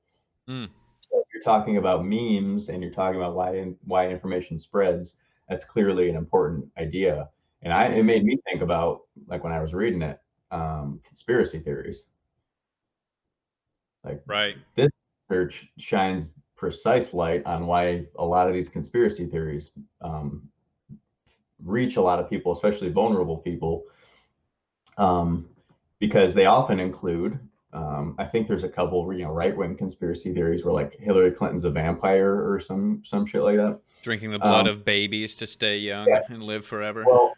So if you're talking about memes and you're talking about why information spreads, that's clearly an important idea. And it made me think about, like when I was reading it, conspiracy theories. Like this research shines precise light on why a lot of these conspiracy theories reach a lot of people, especially vulnerable people, because they often include, I think there's a couple, right-wing conspiracy theories where like Hillary Clinton's a vampire or some shit like that. Drinking the blood of babies to stay young and live forever. Well,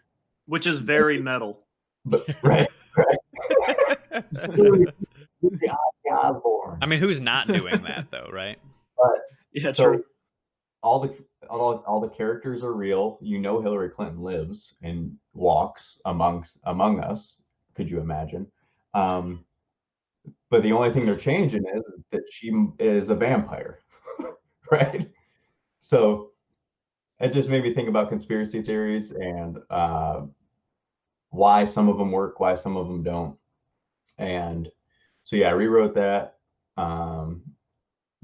which is very metal. But right. Osborne. I mean, who's not doing that though, right? But yeah, so true. All the characters are real. You know Hillary Clinton lives and walks among us. Could you imagine? But the only thing they're changing is that she is a vampire, right? So it just made me think about conspiracy theories and why some of them work, why some of them don't. And so yeah, I rewrote that.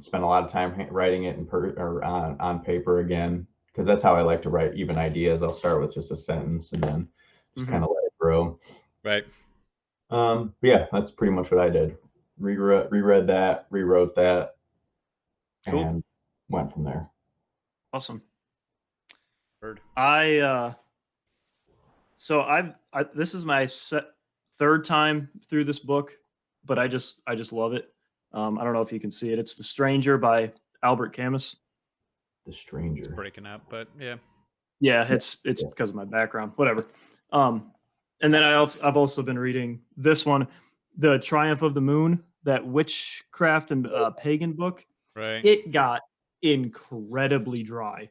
Spent a lot of time writing it on paper again, because that's how I like to write even ideas. I'll start with just a sentence and then just kind of let it grow. Right. But yeah, that's pretty much what I did. Reread that, rewrote that, and went from there. Awesome. Heard. So this is my third time through this book, but I just love it. I don't know if you can see it. It's The Stranger by Albert Camus. The Stranger. It's breaking up, but yeah. Yeah, it's because of my background. Whatever. And then I've also been reading this one, The Triumph of the Moon, that witchcraft and pagan book. Right. It got incredibly dry.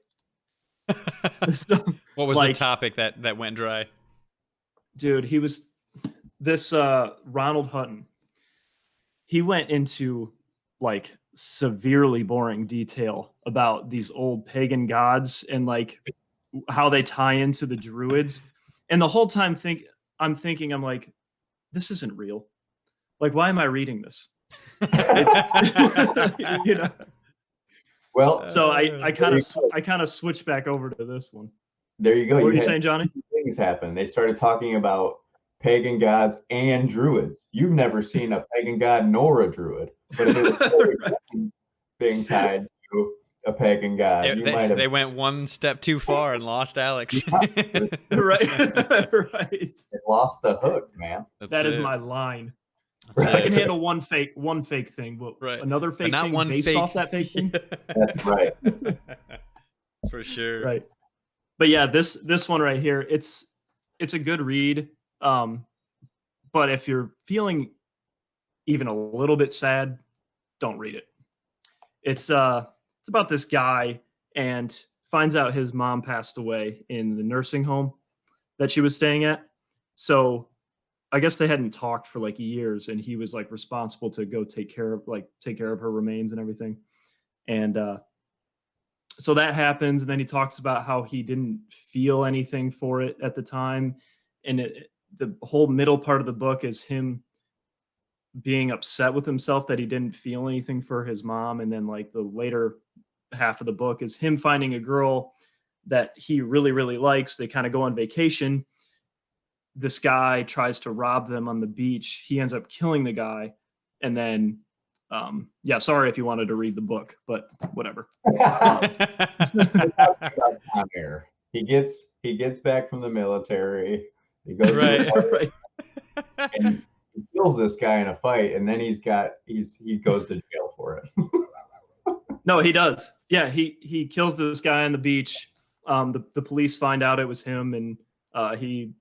So, what was the topic that went dry? Dude, he was this Ronald Hutton. He went into like severely boring detail about these old pagan gods and like how they tie into the druids. And the whole time I'm like, this isn't real. Like, why am I reading this? You know. Well, so I kind of switched back over to this one. There you go. What were you saying, Johnny? Things happen. They started talking about pagan gods and druids. You've never seen a pagan god nor a druid, but if it was being tied to a pagan god, they went one step too far and lost Alex. right. They lost the hook, man. That is my line. I can handle one fake thing, but another fake thing based off that fake thing. That's right. For sure. Right. But yeah, this one right here, it's a good read. But if you're feeling even a little bit sad, don't read it. It's about this guy and finds out his mom passed away in the nursing home that she was staying at. So I guess they hadn't talked for like years, and he was like responsible to go take care of her remains and everything. And so that happens, and then he talks about how he didn't feel anything for it at the time, and the whole middle part of the book is him being upset with himself that he didn't feel anything for his mom, and then like the later half of the book is him finding a girl that he really really likes. They kind of go on vacation. This guy tries to rob them on the beach. He ends up killing the guy, and then yeah, sorry if you wanted to read the book, but whatever. He gets back from the military. He goes Right. Right. and he kills this guy in a fight, and then he goes to jail for it. No, he does. Yeah, he kills this guy on the beach. The police find out it was him, and he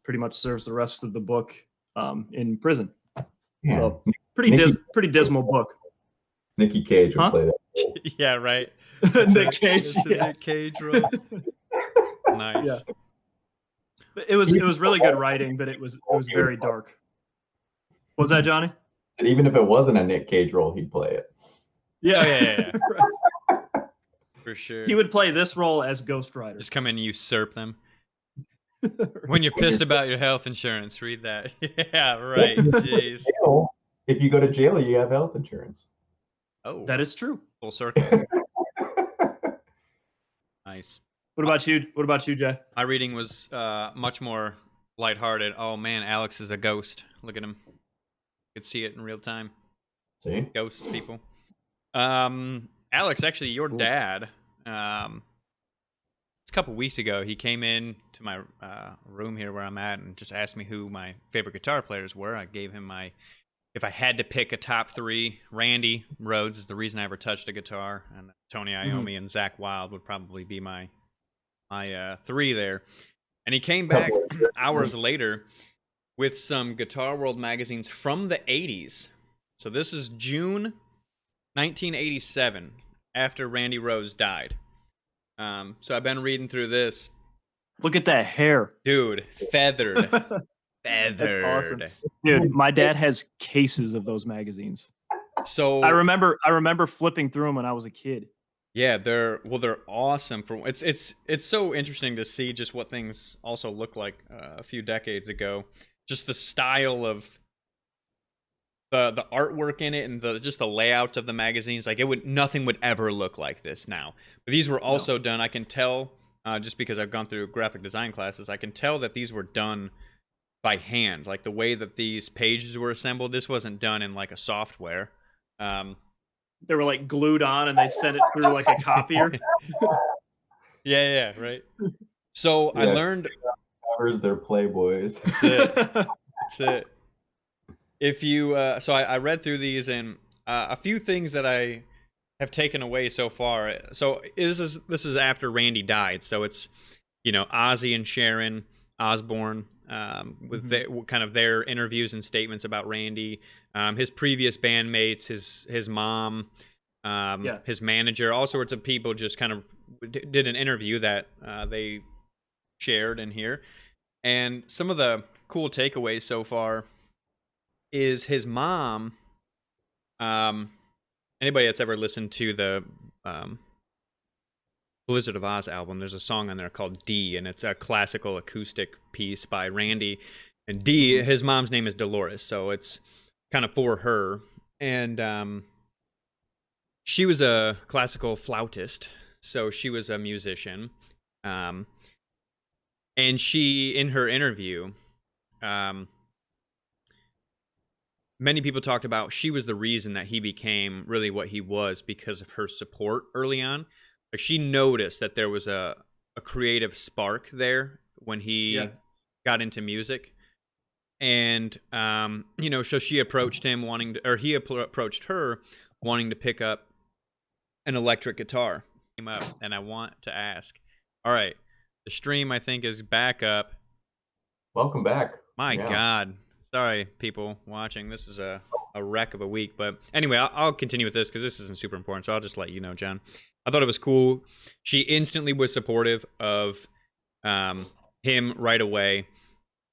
pretty much serves the rest of the book in prison. Yeah. So pretty dismal book. Nicky Cage would Huh? play that. Yeah, right. Nick Cage. It's a Yeah. Nick Cage role. Nice. Yeah. But it was really good writing, but it was very dark. Was that Johnny? And even if it wasn't a Nick Cage role, he'd play it. Yeah, Oh, yeah. Right. For sure. He would play this role as Ghost Rider. Just come in and usurp them. When you're pissed about your health insurance, read that. Yeah, right. Jeez. If you go to jail, you have health insurance. Oh, That is true. full circle. Nice. What about you? What about you, Jay? My reading was much more lighthearted. Oh man, Alex is a ghost. Look at him. You could see it in real time. See? Ghosts, people. Alex, actually, your dad. It's a couple weeks ago. He came in to my room here where I'm at and just asked me who my favorite guitar players were. I gave him my. If I had to pick a top three, Randy Rhoads is the reason I ever touched a guitar, and Tony Iommi and Zach Wilde would probably be my three there. And he came back hours later with some Guitar World magazines from the 80s. So this is June 1987, after Randy Rhoads died. So I've been reading through this. Look at that hair. Dude, feathered. That's awesome. Dude, my dad has cases of those magazines. So I remember flipping through them when I was a kid. yeah, they're awesome. It's so interesting to see just what things also look like a few decades ago. Just the style of the artwork in it and just the layout of the magazines. Like nothing would ever look like this now. But these were also done. I can tell just because I've gone through graphic design classes. I can tell that these were done by hand, like the way that these pages were assembled. This wasn't done in like a software. They were like glued on and they sent it through like a copier. Yeah, right. So I learned. Covers, they're Playboys. That's it. If you, so I read through these and a few things that I have taken away so far. So this is after Randy died. So it's, Ozzy and Sharon Osbourne. With kind of their interviews and statements about Randy, his previous bandmates, his mom, his manager, all sorts of people just kind of did an interview that they shared in here. And some of the cool takeaways so far is his mom. Anybody that's ever listened to the Blizzard of Oz album, there's a song on there called D, and it's a classical acoustic piece by Randy. And D, his mom's name is Dolores, so it's kind of for her. And she was a classical flautist, so she was a musician. And she, in her interview, many people talked about she was the reason that he became really what he was because of her support early on. Like she noticed that there was a creative spark there when he got into music, and so she approached him he approached her wanting to pick up an electric guitar. Came up, and I want to ask. All right, the stream I think is back up. Welcome back. My God, sorry people watching. This is a wreck of a week, but anyway, I'll continue with this because this isn't super important. So I'll just let you know, John. I thought it was cool. She instantly was supportive of him right away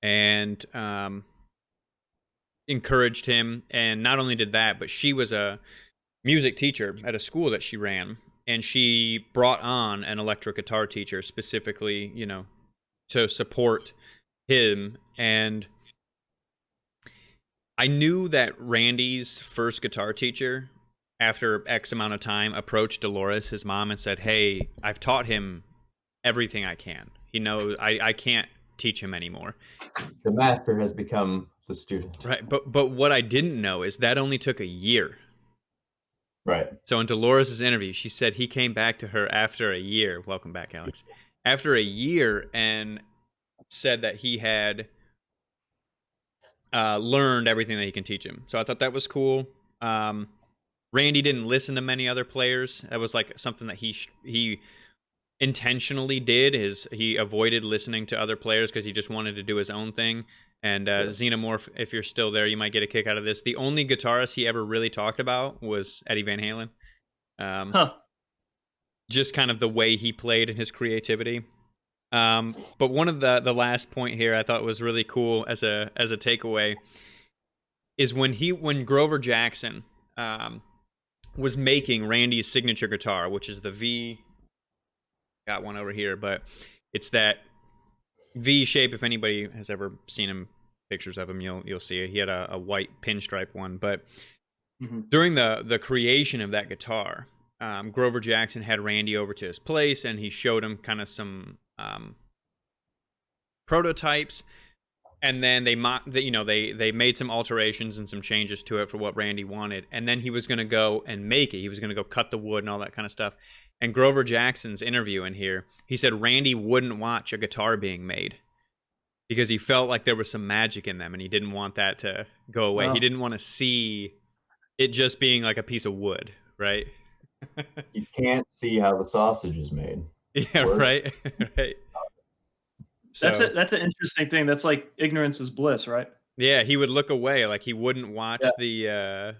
and encouraged him. And not only did that, but she was a music teacher at a school that she ran. And she brought on an electric guitar teacher specifically, to support him, and I knew that Randy's first guitar teacher, after X amount of time, approached Dolores, his mom, and said, "Hey, I've taught him everything I can. He knows I can't teach him anymore." The master has become the student. Right, but what I didn't know is that only took a year. Right. So in Dolores' interview, she said he came back to her after a year. Welcome back, Alex. After a year, and said that he had learned everything that he can teach him. So I thought that was cool. Randy didn't listen to many other players. That was like something that he intentionally did. He avoided listening to other players because he just wanted to do his own thing. And Xenomorph, if you're still there, you might get a kick out of this. The only guitarist he ever really talked about was Eddie Van Halen. Just kind of the way he played and his creativity. But one of the last point here I thought was really cool as a takeaway is when Grover Jackson was making Randy's signature guitar, which is the V. Got one over here, but it's that V shape. If anybody has ever seen him, pictures of him, you'll see it. He had a white pinstripe one, but during the creation of that guitar, Grover Jackson had Randy over to his place, and he showed him kind of some prototypes, and then they made some alterations and some changes to it for what Randy wanted, and then he was going to go and make it. He was going to go cut the wood and all that kind of stuff. And Grover Jackson's interview in here, he said Randy wouldn't watch a guitar being made because he felt like there was some magic in them, and he didn't want that to go away. He didn't want to see it just being like a piece of wood, right? You can't see how the sausage is made. Yeah, right. Right. So, that's an interesting thing. That's like ignorance is bliss, right? Yeah, he would look away, like he wouldn't watch the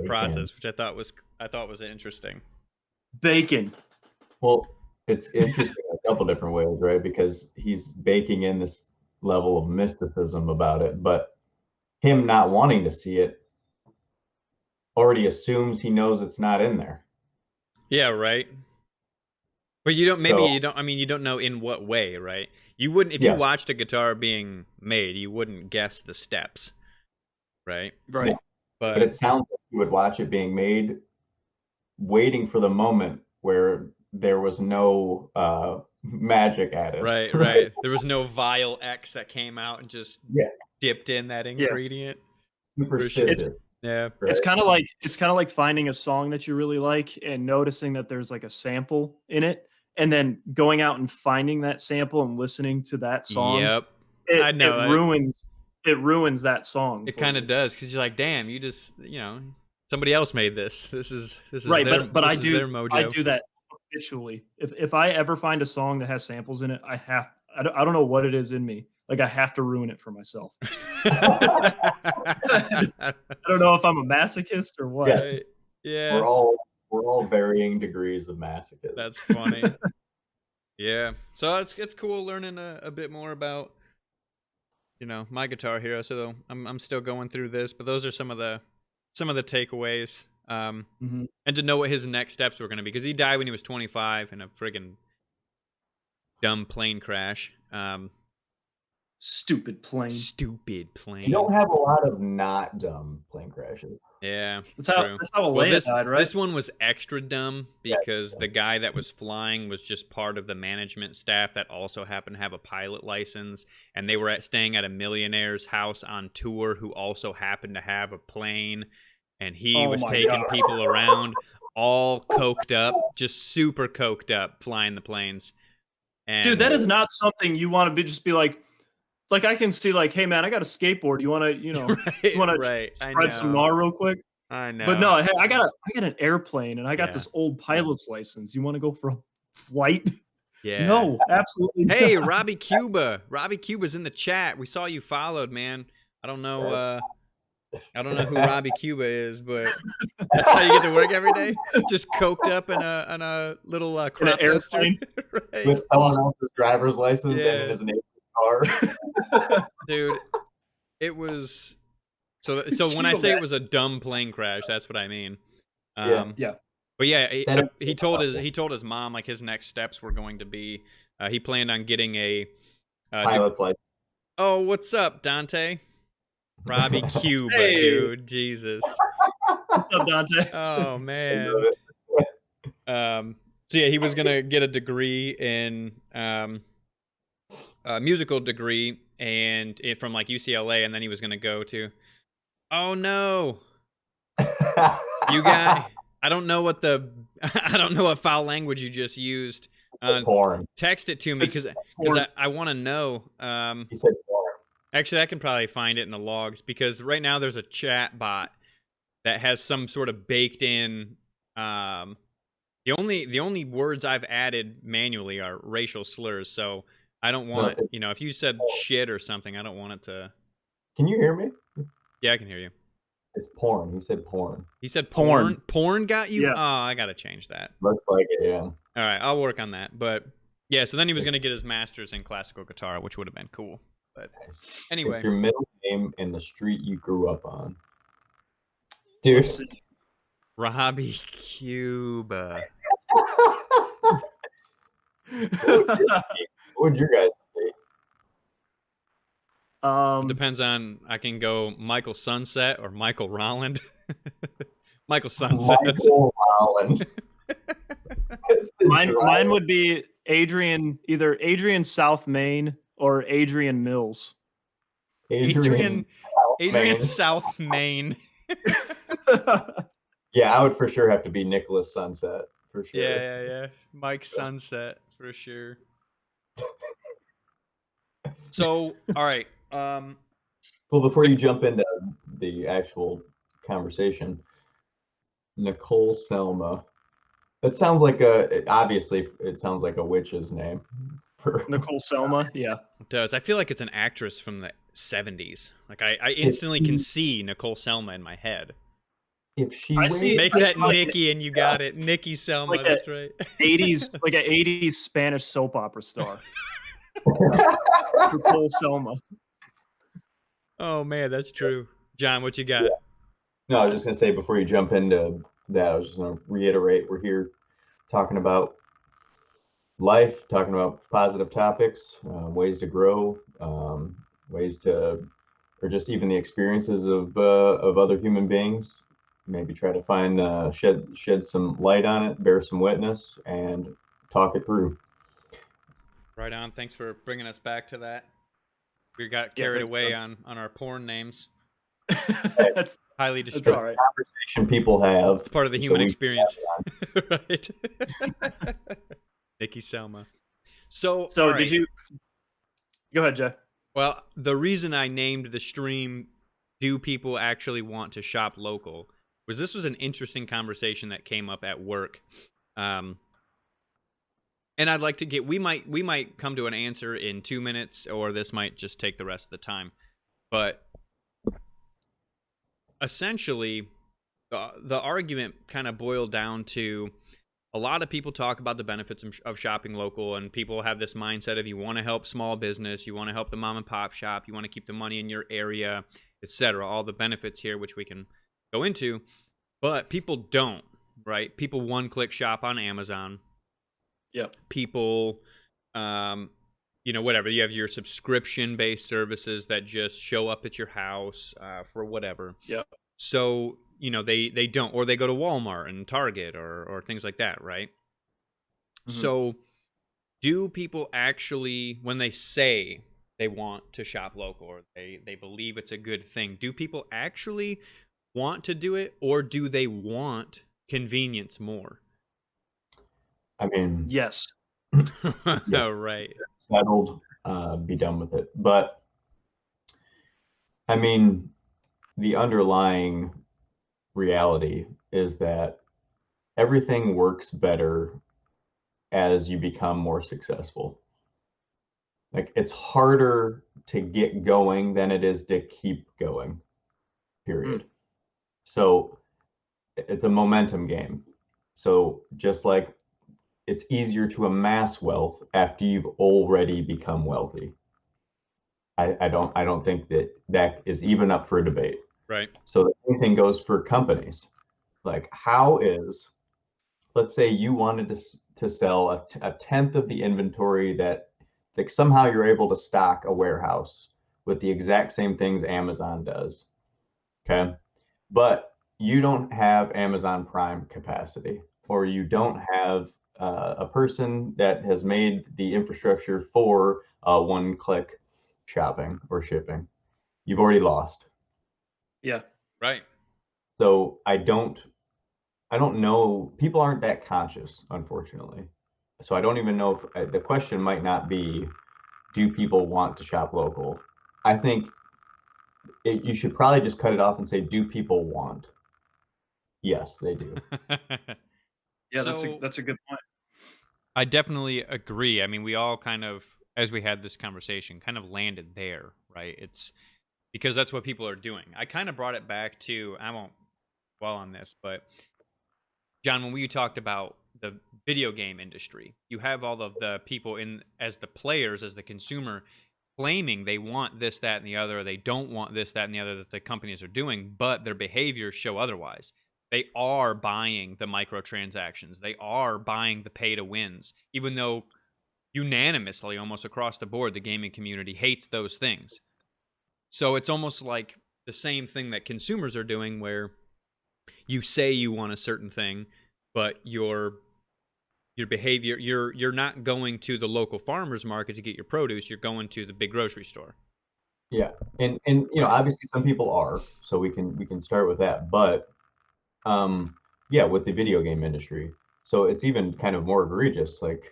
process, which I thought was interesting. Bacon. Well, it's interesting in a couple different ways, right? Because he's baking in this level of mysticism about it, but him not wanting to see it already assumes he knows it's not in there. Yeah, right. But you don't know in what way, right? You wouldn't, if you watched a guitar being made, you wouldn't guess the steps, right? Right. Yeah. But it sounds like you would watch it being made, waiting for the moment where there was no magic added. Right, right. There was no vial X that came out and just dipped in that ingredient. Superstitious. Yeah. It's kind of like finding a song that you really like and noticing that there's like a sample in it, and then going out and finding that sample and listening to that song. Yep. I know. It ruins that song. It kind of does, because you're like, damn, you just, somebody else made this. This is right. Their, but this I do their mojo. I do that habitually. If I ever find a song that has samples in it, I don't know what it is in me. Like, I have to ruin it for myself. I don't know if I'm a masochist or what. Yes. Yeah. We're all varying degrees of masochists. That's funny. Yeah. So it's cool learning a bit more about my Guitar Hero. So I'm still going through this, but those are some of the takeaways. And to know what his next steps were going to be, because he died when he was 25 in a friggin' dumb plane crash. Stupid plane. You don't have a lot of not dumb plane crashes. Yeah, that's how Alea died, right? This one was extra dumb because the guy that was flying was just part of the management staff that also happened to have a pilot license, and they were staying at a millionaire's house on tour who also happened to have a plane, and he was taking people around all coked up, just super coked up, flying the planes. And dude, that is not something you want to just be like I can see like, hey man, I got a skateboard. You want to, you want to spread some gnaw real quick? I know. But no, hey, I got an airplane and I got this old pilot's license. You want to go for a flight? Yeah. No, absolutely not. Hey, Robbie Cuba. Robbie Cuba's in the chat. We saw you followed, man. I don't know who Robbie Cuba is, but that's how you get to work every day. Just coked up in a little crop airplane, right? With someone else's driver's license and his name car. Dude, it was so when I say it was a dumb plane crash, that's what I mean. Yeah. But yeah, he told his mom like his next steps were going to be he planned on getting a pilot's license. Oh, what's up, Dante? Robbie Cuba, Hey. dude. Jesus. What's up, Dante? Oh man. So yeah, he was gonna get a degree in a musical degree and from like UCLA, and then he was gonna go to. Oh no, you got. I don't know what the. I don't know what foul language you just used. Porn. Text it to me because I want to know. He said porn. Actually, I can probably find it in the logs because right now there's a chat bot that has some sort of baked in. The only words I've added manually are racial slurs, so I don't want it. You know, if you said shit or something, I don't want it to. Can you hear me? Yeah, I can hear you. It's porn. He said porn. He said porn. Porn got you? Yeah. Oh, I gotta change that. Looks like it, yeah. All right, I'll work on that. But yeah, so then he was gonna get his master's in classical guitar, which would have been cool. But anyway, It's your middle name and the street you grew up on, dude. Robbie Cuba. What would your guys say? It depends on. I can go Michael Sunset or Michael Rolland. Michael Sunset. Michael Rolland. Mine would be either Adrian South Main or Adrian Mills. Adrian South Main. Yeah, I would for sure have to be Nicholas Sunset for sure. Yeah. Mike Sunset for sure. So, all right. Well, before you jump into the actual conversation, Nicole Selma. That sounds like obviously it sounds like a witch's name. Nicole Selma, yeah. It does. I feel like it's an actress from the 70s. Like I instantly can see Nicole Selma in my head. If she make that Nikki and you got it. Nikki Selma, like that's right. 80s, like an 80s Spanish soap opera star. Nicole Selma. Oh man, that's true. John, what you got? Yeah. No, I was just gonna say before you jump into that, I was just gonna reiterate we're here talking about life, talking about positive topics, ways to grow, ways to, or just even the experiences of other human beings. Maybe try to find shed some light on it, bear some witness, and talk it through. Right on. Thanks for bringing us back to that. We got carried away on our porn names. That's highly distracting. All right. Conversation people have. It's part of the human experience. Right. Nikki Selma. So right. Did you go ahead, Jay? Well, the reason I named the stream "Do People Actually Want to Shop Local" was this was an interesting conversation that came up at work. And I'd like to get we might come to an answer in 2 minutes, or this might just take the rest of the time. But essentially, the argument kind of boiled down to a lot of people talk about the benefits of shopping local, and people have this mindset of you want to help small business, you want to help the mom and pop shop, you want to keep the money in your area, etc. All the benefits here, which we can go into, but people don't, right? People one-click shop on Amazon. Yep. People, whatever. You have your subscription-based services that just show up at your house for whatever. Yep. So, they don't, or they go to Walmart and Target or things like that, right? Mm-hmm. So, do people actually, when they say they want to shop local or they believe it's a good thing, do people actually want to do it, or do they want convenience more? I mean, yes. Oh, right. Settled, be done with it. But I mean, the underlying reality is that everything works better as you become more successful. Like, it's harder to get going than it is to keep going, period. So it's a momentum game. So just like it's easier to amass wealth after you've already become wealthy. I don't think that is even up for a debate. Right. So the same thing goes for companies. Like, let's say you wanted to sell a tenth of the inventory that, like, somehow you're able to stock a warehouse with the exact same things Amazon does. Okay. But you don't have Amazon Prime capacity, or you don't have a person that has made the infrastructure for one-click shopping or shipping. You've already lost. Yeah. Right. So I don't know. People aren't that conscious, unfortunately. So I don't even know if the question might not be, do people want to shop local? I think you should probably just cut it off and say, do people want? Yes, they do. Yeah, So that's a good point. I definitely agree. I mean, we all kind of, as we had this conversation, kind of landed there, right? It's because that's what people are doing. I kind of brought it back to, I won't dwell on this, but John, when we talked about the video game industry, you have all of the people in as the players, as the consumer, claiming they want this, that, and the other, or they don't want this, that, and the other that the companies are doing, but their behaviors show otherwise. They are buying the microtransactions. They are buying the pay to wins, even though unanimously, almost across the board, the gaming community hates those things. So it's almost like the same thing that consumers are doing, where you say you want a certain thing, but your behavior, you're not going to the local farmers market to get your produce. You're going to the big grocery store. Yeah, and Right. obviously some people are, so we can start with that. But yeah, with the video game industry, so it's even kind of more egregious. Like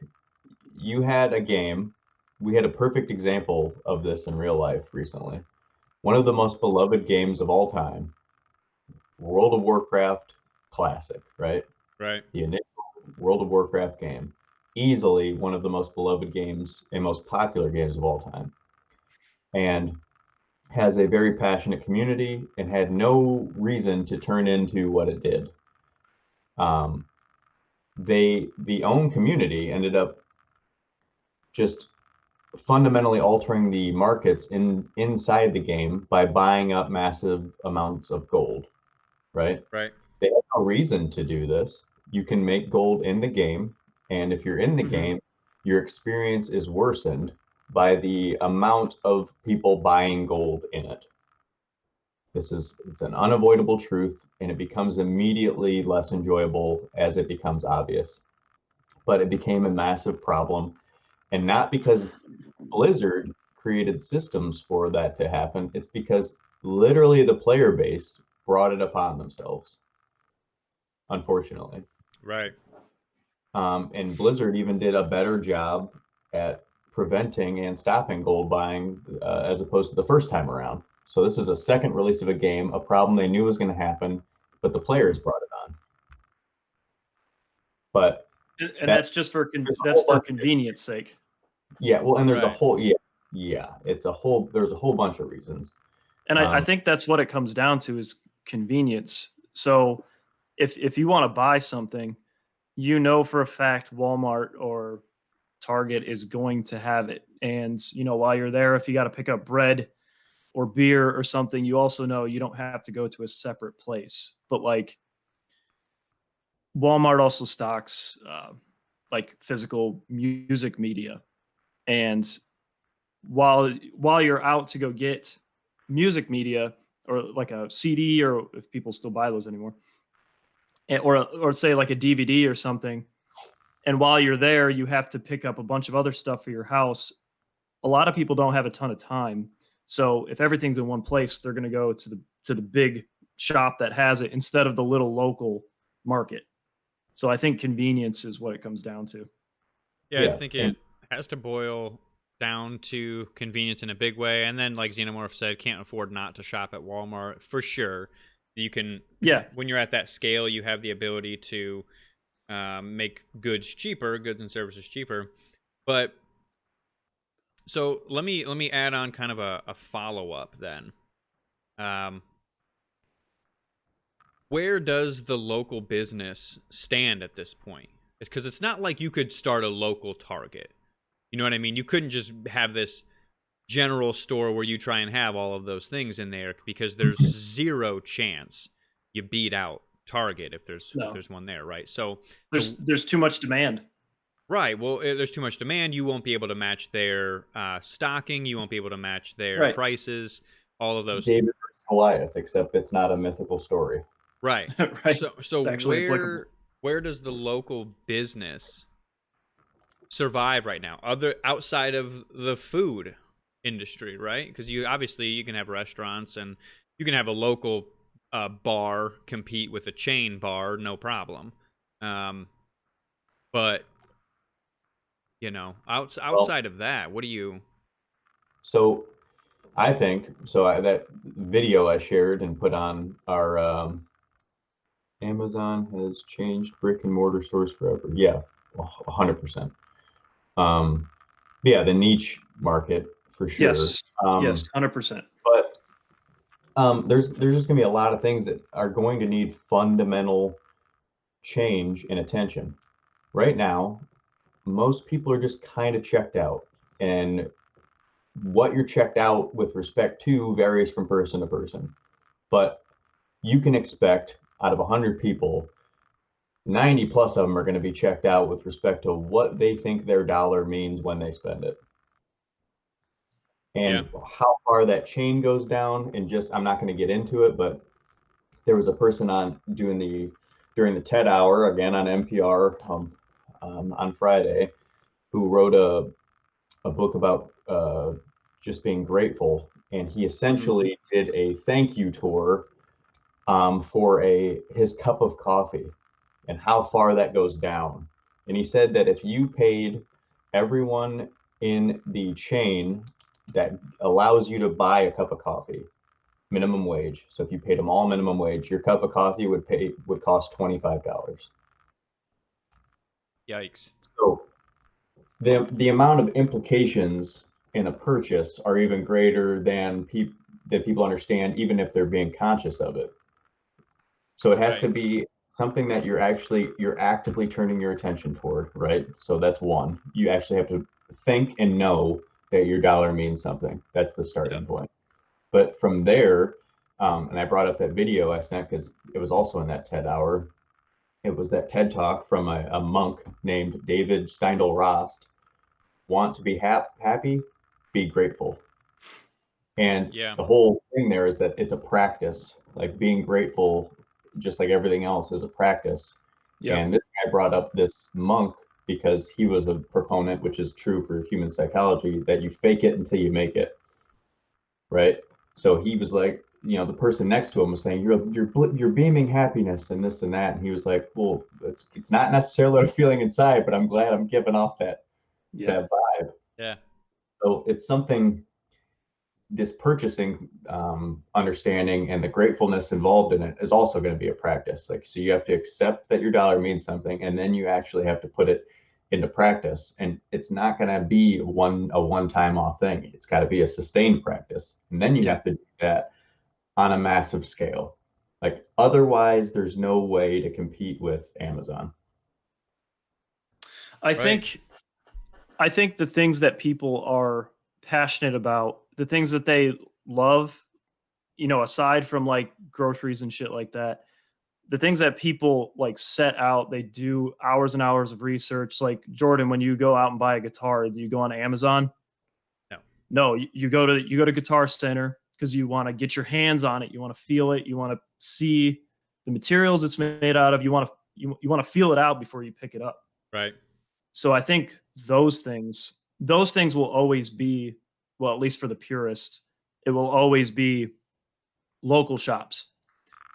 you had a game, we had a perfect example of this in real life recently. One of the most beloved games of all time, World of Warcraft Classic, right? Right. The initial World of Warcraft game, easily one of the most beloved games and most popular games of all time, and has a very passionate community and had no reason to turn into what it did. Um, the own community ended up just fundamentally altering the markets inside the game by buying up massive amounts of gold, right? Right. They have no reason to do this. You can make gold in the game, and if you're in the Hmm. game, your experience is worsened by the amount of people buying gold in it. It's an unavoidable truth, and it becomes immediately less enjoyable as it becomes obvious. But it became a massive problem, and not because Blizzard created systems for that to happen. It's because literally the player base brought it upon themselves, unfortunately. Right. And Blizzard even did a better job at preventing and stopping gold buying as opposed to the first time around. So this is a second release of a game, a problem they knew was going to happen, but the players brought it on. But And that that's just for there's a that's whole for bunch. convenience sake. Yeah, well, and there's a Right. whole it's a whole there's a whole bunch of reasons. And I Um, think that's what it comes down to is convenience. So if you want to buy something, you know for a fact Walmart or Target is going to have it. And while you're there, if you got to pick up bread or beer or something, you also know you don't have to go to a separate place. But like Walmart also stocks like physical music media, and while you're out to go get music media or like a CD, or if people still buy those anymore, or say like a DVD or something, and while you're there, you have to pick up a bunch of other stuff for your house. A lot of people don't have a ton of time, so if everything's in one place, they're going to go to the big shop that has it instead of the little local market. So I think convenience is what it comes down to. Yeah, I yeah, think and it has to boil down to convenience in a big way. And then, like Xenomorph said, can't afford not to shop at Walmart for sure. You can, Yeah. when you're at that scale, you have the ability to make goods cheaper, goods and services cheaper. But so let me add on kind of a follow up then. Um, where does the local business stand at this point? Because it's not like you could start a local Target. You know what I mean? You couldn't just have this general store where you try and have all of those things in there, because there's zero chance you beat out Target if No, there's one there, right? So there's too much demand. Right. Well, there's too much demand. You won't be able to match their stocking. You won't be able to match their Right. prices. All of those. David versus Goliath, except it's not a mythical story. Right. Right. So It's actually applicable. where does the local business survive right now, other outside of the food industry, right? Because you obviously you can have restaurants and you can have a local bar compete with a chain bar, no problem. But you know, Well, outside of that, what do you? so I think so. That video I shared and put on our Amazon has changed brick and mortar stores forever. Yeah, 100%. Um, yeah, the niche market for sure. Yes. Yes. 100%. But there's just gonna be a lot of things that are going to need fundamental change and attention. Right now, most people are just kind of checked out, and what you're checked out with respect to varies from person to person. But you can expect out of 100 people, 90 plus of them are going to be checked out with respect to what they think their dollar means when they spend it. Yeah. And how far that chain goes down, and just, I'm not going to get into it, but there was a person on during the TED Hour, again on NPR, on Friday, who wrote a book about just being grateful. And he essentially did a thank you tour for his cup of coffee and how far that goes down. And he said that if you paid everyone in the chain that allows you to buy a cup of coffee minimum wage, so if you paid them all minimum wage, your cup of coffee would cost $25. Yikes. So the amount of implications in a purchase are even greater than people understand, even if they're being conscious of it. So it has Right. to be something that you're actively turning your attention toward, right? So that's one. You actually have to think and know that your dollar means something. That's the starting Yep. point. But from there, and I brought up that video I sent because it was also in that TED Hour. It was that TED Talk from a monk named David Steindl-Rast. Want to be happy? Be grateful. And Yeah. the whole thing there is that it's a practice. Like being grateful, just like everything else, is a practice. Yep. And this guy brought up this monk because he was a proponent, which is true for human psychology, that you fake it until you make it, right? So he was like, the person next to him was saying, you're beaming happiness and this and that, and he was like, well, it's not necessarily what I'm feeling inside, but I'm glad I'm giving off that Yeah. vibe. Yeah. So it's something, this purchasing understanding and the gratefulness involved in it is also going to be a practice. Like, so you have to accept that your dollar means something, and then you actually have to put it into practice. And it's not going to be a one-time off thing. It's got to be a sustained practice, and then you Yeah. have to do that on a massive scale. Like, otherwise, there's no way to compete with Amazon. I think the things that people are passionate about, the things that they love, aside from like groceries and shit like that, the things that people like set out, they do hours and hours of research. Like Jordan, when you go out and buy a guitar, do you go on Amazon? No. No, you go to Guitar Center because you want to get your hands on it, you want to feel it, you want to see the materials it's made out of, you want to feel it out before you pick it up. Right. So I think those things will always be, well, at least for the purist, it will always be local shops.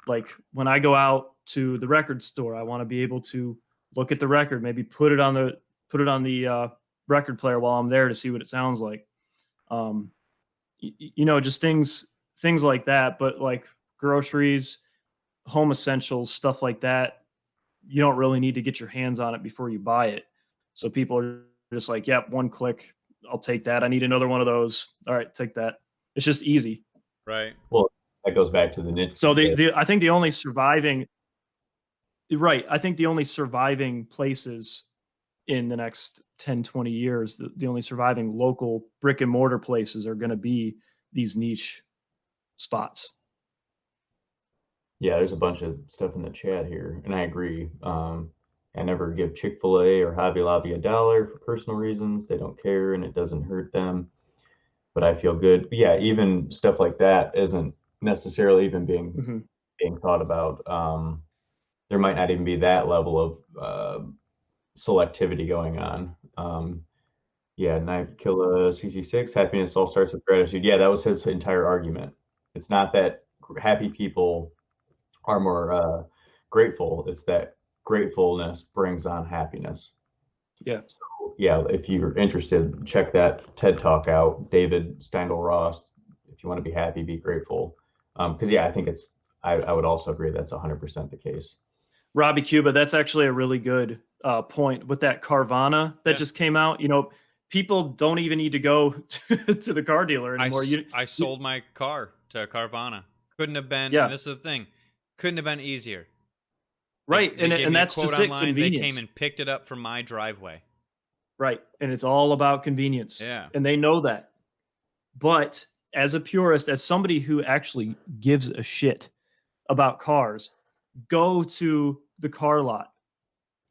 Like when I go out to the record store, I want to be able to look at the record, maybe put it on the record player while I'm there to see what it sounds like. Um, just things like that. But like groceries, home essentials, stuff like that, you don't really need to get your hands on it before you buy it. So people are just like, yep, one click, I'll take that. I need another one of those. All right, take that. It's just easy. Right. Well, that goes back to the niche. So I think the only surviving right, I think the only surviving places in the next 10, 20 years, the only surviving local brick and mortar places are going to be these niche spots. Yeah, there's a bunch of stuff in the chat here, and I agree. I never give Chick-fil-A or Hobby Lobby $1 for personal reasons. They don't care and it doesn't hurt them, but I feel good. But yeah, even stuff like that isn't necessarily even Mhm. being thought about. There might not even be that level of selectivity going on. Yeah, Knife Killa 66, happiness all starts with gratitude. Yeah, that was his entire argument. It's not that happy people are more grateful, it's that gratefulness brings on happiness. Yeah. So, yeah, if you're interested, check that TED Talk out, David Steindl Ross. If you want to be happy, be grateful. Because, yeah, I think I would also agree that's 100% the case. Robbie Cuba, that's actually a really good point with that Carvana that Yeah. just came out. You know, people don't even need to go to the car dealer anymore. I sold my car to Carvana. Couldn't have been, Yeah. and this is the thing, couldn't have been easier. Right. They gave And me a that's quote just it, online. They came convenience. and picked it up from my driveway. Right. And it's all about convenience. Yeah. And they know that. But as a purist, as somebody who actually gives a shit about cars, go to the car lot,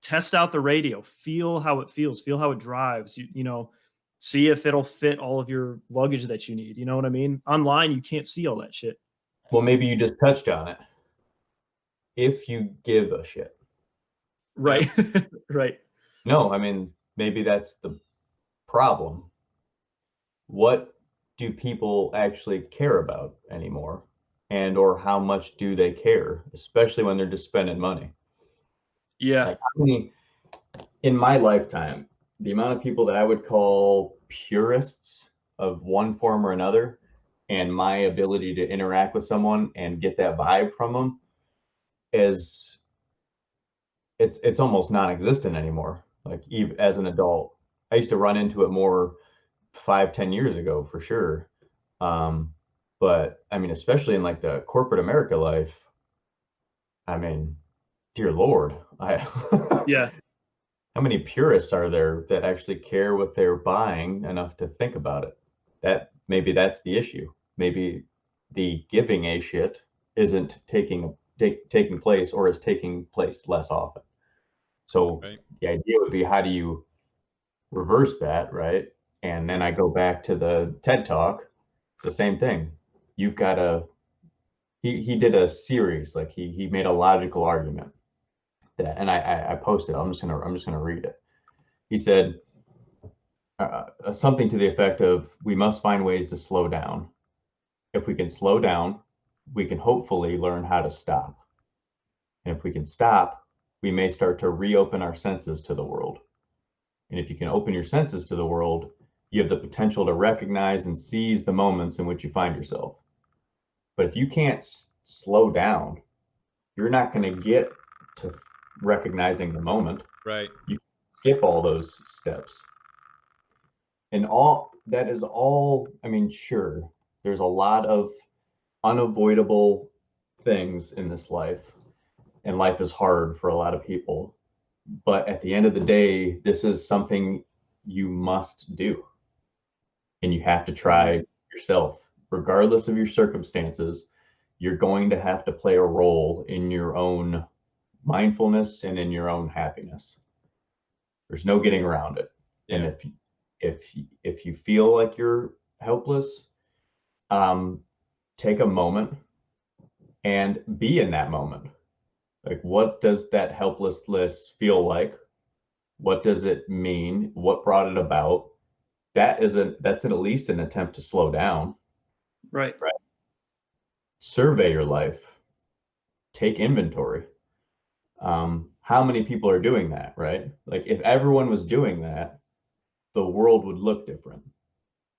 test out the radio, feel how it feels, feel how it drives, you know, see if it'll fit all of your luggage that you need. You know what I mean? Online, you can't see all that shit. Well, maybe you just touched on it. If you give a shit. Right. Right. No, I mean, maybe that's the problem. What do people actually care about anymore? And or how much do they care, especially when they're just spending money? Yeah. Like, how many in my lifetime, the amount of people that I would call purists of one form or another, and my ability to interact with someone and get that vibe from them is it's almost non-existent anymore. Like even as an adult, I used to run into it more 5, 10 years ago for sure. Um, but I mean, especially in like the corporate America life, I mean, dear Lord, I Yeah. how many purists are there that actually care what they're buying enough to think about it? That maybe that's the issue. Maybe the giving a shit isn't taking place or is taking place less often. So Right. the idea would be how do you reverse that, right? And then I go back to the TED Talk. It's the same thing. You've got to he did a series, like he made a logical argument that, and I posted. I'm just gonna read it. He said something to the effect of, "We must find ways to slow down. If we can slow down, we can hopefully learn how to stop. And if we can stop, we may start to reopen our senses to the world. And if you can open your senses to the world, you have the potential to recognize and seize the moments in which you find yourself. But if you can't slow down, you're not going to get to recognizing the moment. Right. You skip all those steps. And all that is all, I mean, sure, there's a lot of unavoidable things in this life, and life is hard for a lot of people. But at the end of the day, this is something you must do. And you have to try yourself, regardless of your circumstances. You're going to have to play a role in your own mindfulness and in your own happiness. There's no getting around it. And Yeah. if you feel like you're helpless, take a moment and be in that moment. Like, what does that helplessness feel like? What does it mean? What brought it about? That's at least an attempt to slow down. Right. Right. Survey your life. Take inventory. How many people are doing that, right? Like, if everyone was doing that, the world would look different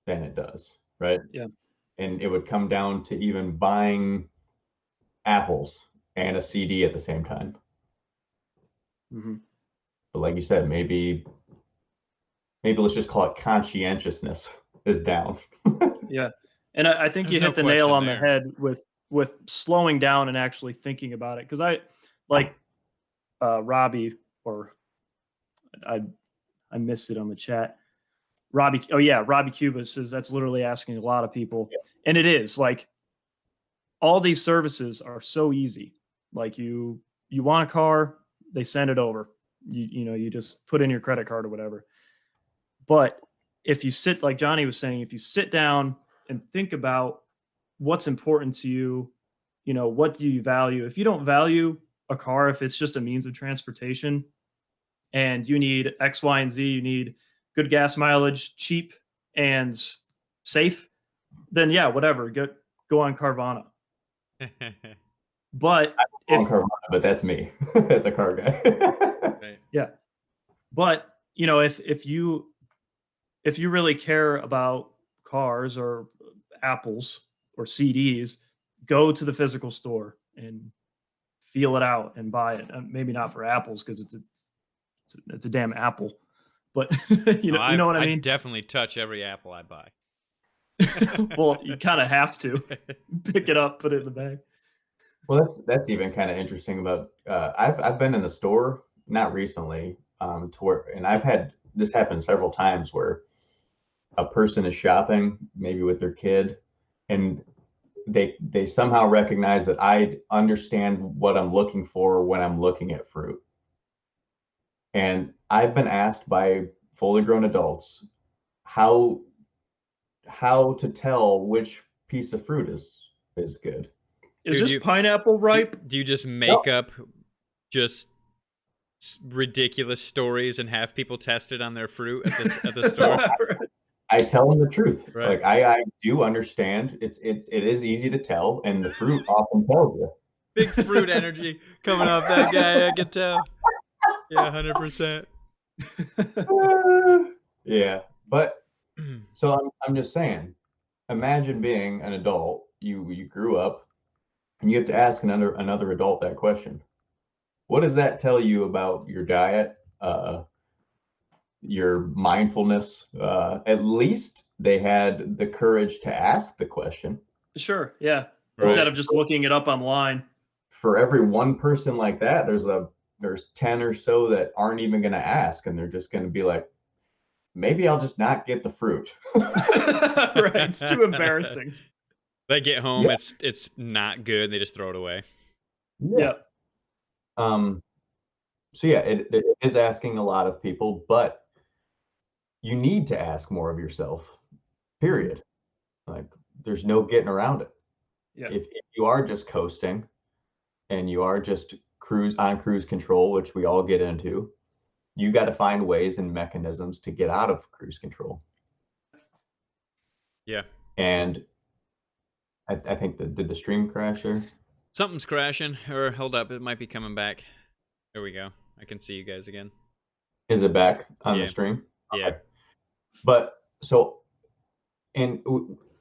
than it does, right? Yeah. And it would come down to even buying apples and a CD at the same time. Mm-hmm. But like you said, maybe let's just call it conscientiousness is down. Yeah. And I think There's you no hit the nail question on the there. head with slowing down and actually thinking about it. Cause I like Robbie, or I missed it on the chat. Robbie, oh yeah, Robbie Cuba says that's literally asking a lot of people. And it is like all these services are so easy. Like you want a car, they send it over. You just put in your credit card or whatever. But if you sit, like Johnny was saying, if you sit down and think about what's important to you, what do you value? If you don't value a car, if it's just a means of transportation and you need X, Y, and Z, you need good gas mileage, cheap and safe, then yeah, whatever, go on Carvana. But On if Carvana, but that's me as a car guy. Right. yeah, but if you really care about cars or apples or CDs, go to the physical store and feel it out and buy it. Maybe not for apples because it's a damn apple, but you know what I I mean. definitely touch every apple I buy. Well, you kind of have to pick it up, put it in the bag. Well, that's even kind of interesting about I've been in the store, not recently, to where, and I've had this happen several times where a person is shopping maybe with their kid, and they somehow recognize that I understand what I'm looking for when I'm looking at fruit. And I've been asked by fully grown adults how to tell which piece of fruit is good. Is Dude, this pineapple ripe? Do you just make up just ridiculous stories and have people test it on their fruit at the store? I tell them the truth. Right. Like I do understand it is easy to tell, and the fruit often tells you. Big fruit energy coming off that guy, I can tell. Yeah, 100%. Yeah, but so I'm just saying, imagine being an adult, you grew up, and you have to ask another adult that question. What does that tell you about your diet, your mindfulness? At least they had the courage to ask the question. Sure, yeah. Right. Instead of just looking it up online. For every one person like that, there's 10 or so that aren't even going to ask, and they're just going to be like, maybe I'll just not get the fruit. Right, it's too embarrassing. They get home, Yeah. it's not good, and they just throw it away. Yeah. So yeah, it is asking a lot of people, but you need to ask more of yourself, period. Like, there's no getting around it. Yeah. If you are just coasting and you are just cruise control, which we all get into, you got to find ways and mechanisms to get out of cruise control. Yeah. And I think did the stream crash there? Something's crashing, or hold up, it might be coming back. There we go. I can see you guys again. Is it back on Yeah. the stream? Yeah. Okay. But so, and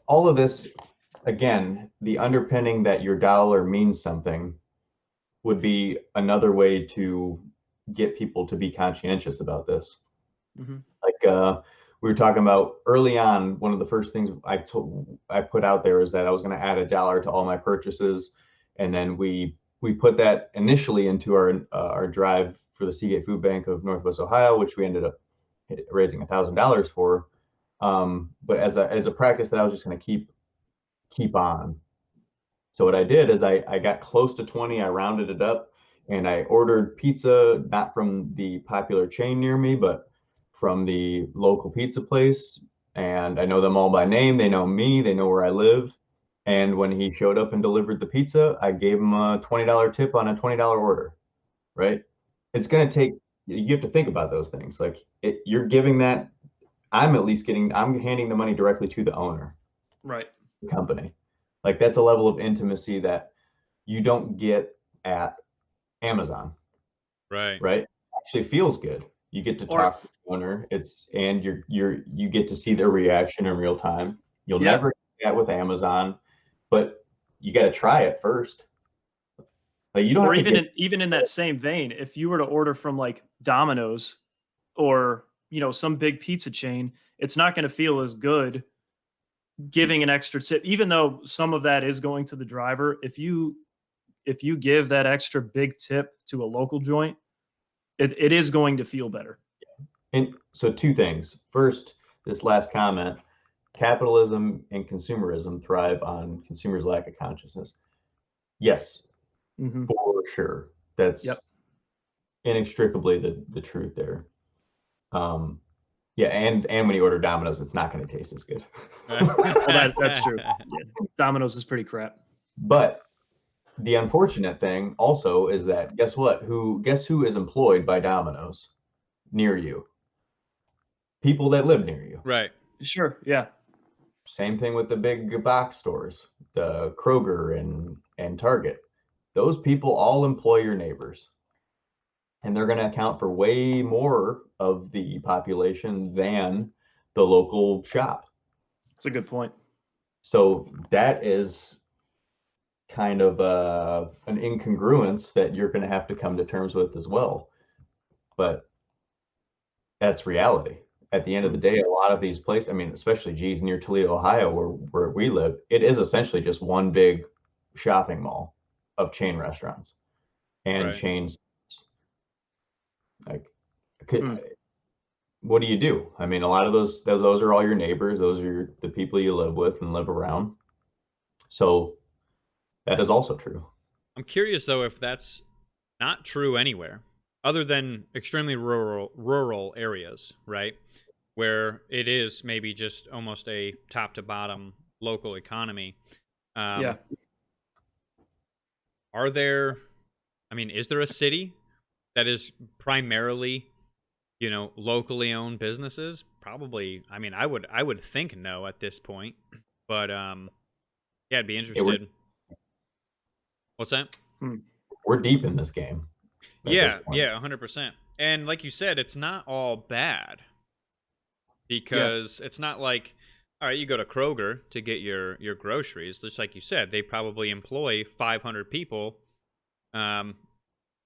all of this, again, the underpinning that your dollar means something would be another way to get people to be conscientious about this. Mm-hmm. Like we were talking about early on, one of the first things I put out there is that I was going to add $1 to all my purchases, and then we put that initially into our drive for the Seagate Food Bank of Northwest Ohio, which we ended up raising $1,000 for. But as a practice that I was just going to keep on. So what I did is I got close to 20. I rounded it up, and I ordered pizza, not from the popular chain near me, but from the local pizza place. And I know them all by name. They know me. They know where I live. And when he showed up and delivered the pizza, I gave him a $20 tip on a $20 order. Right? It's going to take. You have to think about those things. Like you're giving that. I'm handing the money directly to the owner. Right. The company. Like that's a level of intimacy that you don't get at Amazon. Right. Right? Actually feels good. You get to talk to the owner. And you get to see their reaction in real time. You'll never get that with Amazon, but you got to try it first. Like you don't or have to even in that same vein, if you were to order from like Domino's or some big pizza chain, it's not going to feel as good giving an extra tip, even though some of that is going to the driver. If you give that extra big tip to a local joint, it is going to feel better. And so two things. First, this last comment, capitalism and consumerism thrive on consumers' lack of consciousness. Yes, Mm-hmm. for sure. That's inextricably the truth there. Yeah, and when you order Domino's, it's not going to taste as good. Well, that's true. Yeah. Domino's is pretty crap. But the unfortunate thing also is that guess who is employed by Domino's near you? People that live near you. Right. Sure. Yeah. Same thing with the big box stores, the Kroger and Target. Those people all employ your neighbors. And they're going to account for way more of the population than the local shop. That's a good point. So that is kind of an incongruence that you're going to have to come to terms with as well. But that's reality. At the end of the day, a lot of these places, I mean, especially near Toledo, Ohio, where we live, it is essentially just one big shopping mall of chain restaurants and Right. chains. Like, Hmm. what do you do? I mean, a lot of those are all your neighbors. Those are the people you live with and live around. So that is also true. I'm curious though if that's not true anywhere other than extremely rural areas, right? Where it is maybe just almost a top to bottom local economy. Yeah. Are there, I mean, is there a city that is primarily, locally owned businesses? Probably. I mean, I would think no at this point, but yeah, I'd be interested. What's that? We're deep in this game. Yeah, 100%. And like you said, it's not all bad because it's not like, all right, you go to Kroger to get your groceries. Just like you said, they probably employ 500 people, that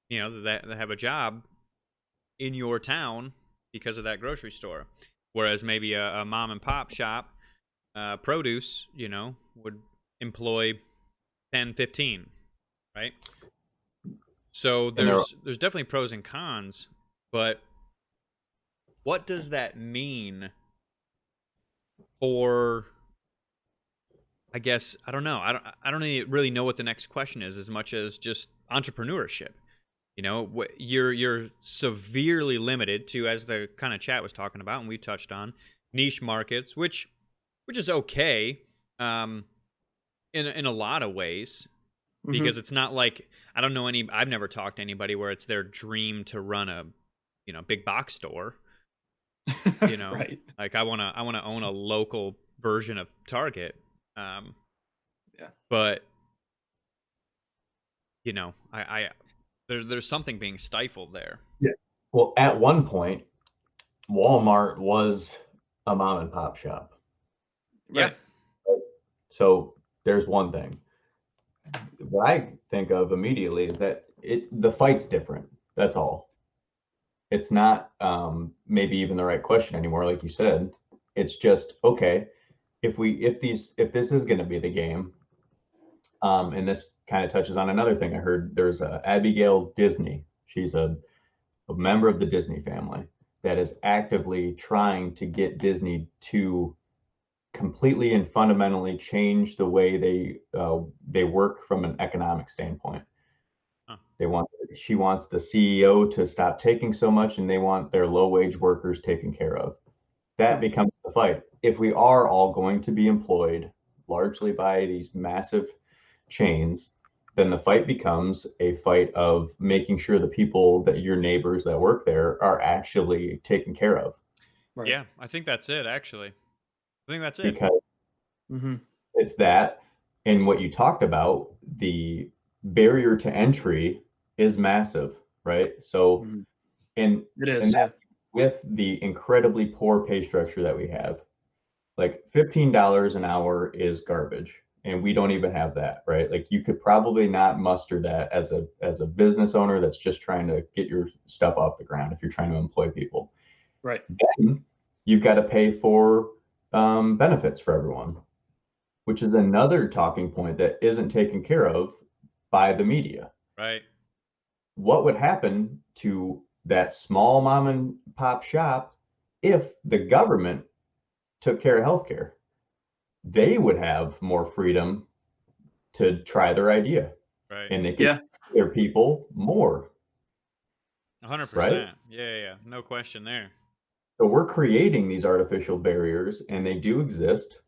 have a job in your town because of that grocery store. Whereas maybe a mom and pop shop, produce, would employ 10, 15, right? So there's definitely pros and cons, but what does that mean for, I guess, I don't know. I don't really know what the next question is as much as just entrepreneurship. You're severely limited to, as the kind of chat was talking about and we touched on, niche markets, which is okay in a lot of ways. Because it's not like, I've never talked to anybody where it's their dream to run a, big box store. Right. Like I want to own a local version of Target. Yeah. But there's something being stifled there. Yeah. Well, at one point, Walmart was a mom and pop shop. Yeah. So there's one thing. What I think of immediately is that the fight's different. That's all. It's not maybe even the right question anymore, like you said. It's just, okay, if this is going to be the game, and this kind of touches on another thing I heard. There's Abigail Disney. She's a member of the Disney family that is actively trying to get Disney to completely and fundamentally change the way they work from an economic standpoint. Huh. She wants the CEO to stop taking so much, and they want their low wage workers taken care of. That becomes the fight. If we are all going to be employed largely by these massive chains, then the fight becomes a fight of making sure the people that your neighbors that work there are actually taken care of. Right. Yeah, I think that's it, actually. I think that's it. Because it's that, and what you talked about, the barrier to entry is massive, right? So, and it is, and with the incredibly poor pay structure that we have, like $15 an hour is garbage, and we don't even have that, right? Like you could probably not muster that as a business owner that's just trying to get your stuff off the ground if you're trying to employ people. Right. Then you've got to pay for benefits for everyone, which is another talking point that isn't taken care of by the media. Right. What would happen to that small mom and pop shop if the government took care of healthcare? They would have more freedom to try their idea, Right. and they could pay their people more. right? 100%. Yeah. No question there. So we're creating these artificial barriers, and they do exist.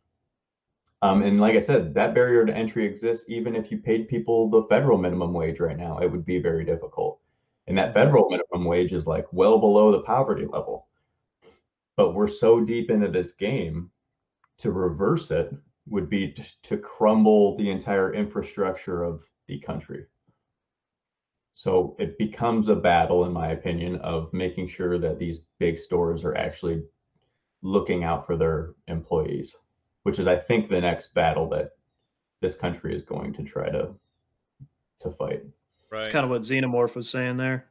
And like I said, that barrier to entry exists even if you paid people the federal minimum wage right now. It would be very difficult. And that Mhm. federal minimum wage is like well below the poverty level. But we're so deep into this game, to reverse it would be to crumble the entire infrastructure of the country. So it becomes a battle, in my opinion, of making sure that these big stores are actually looking out for their employees, which is, I think, the next battle that this country is going to try to fight. It's Right. kind of what Xenomorph was saying there.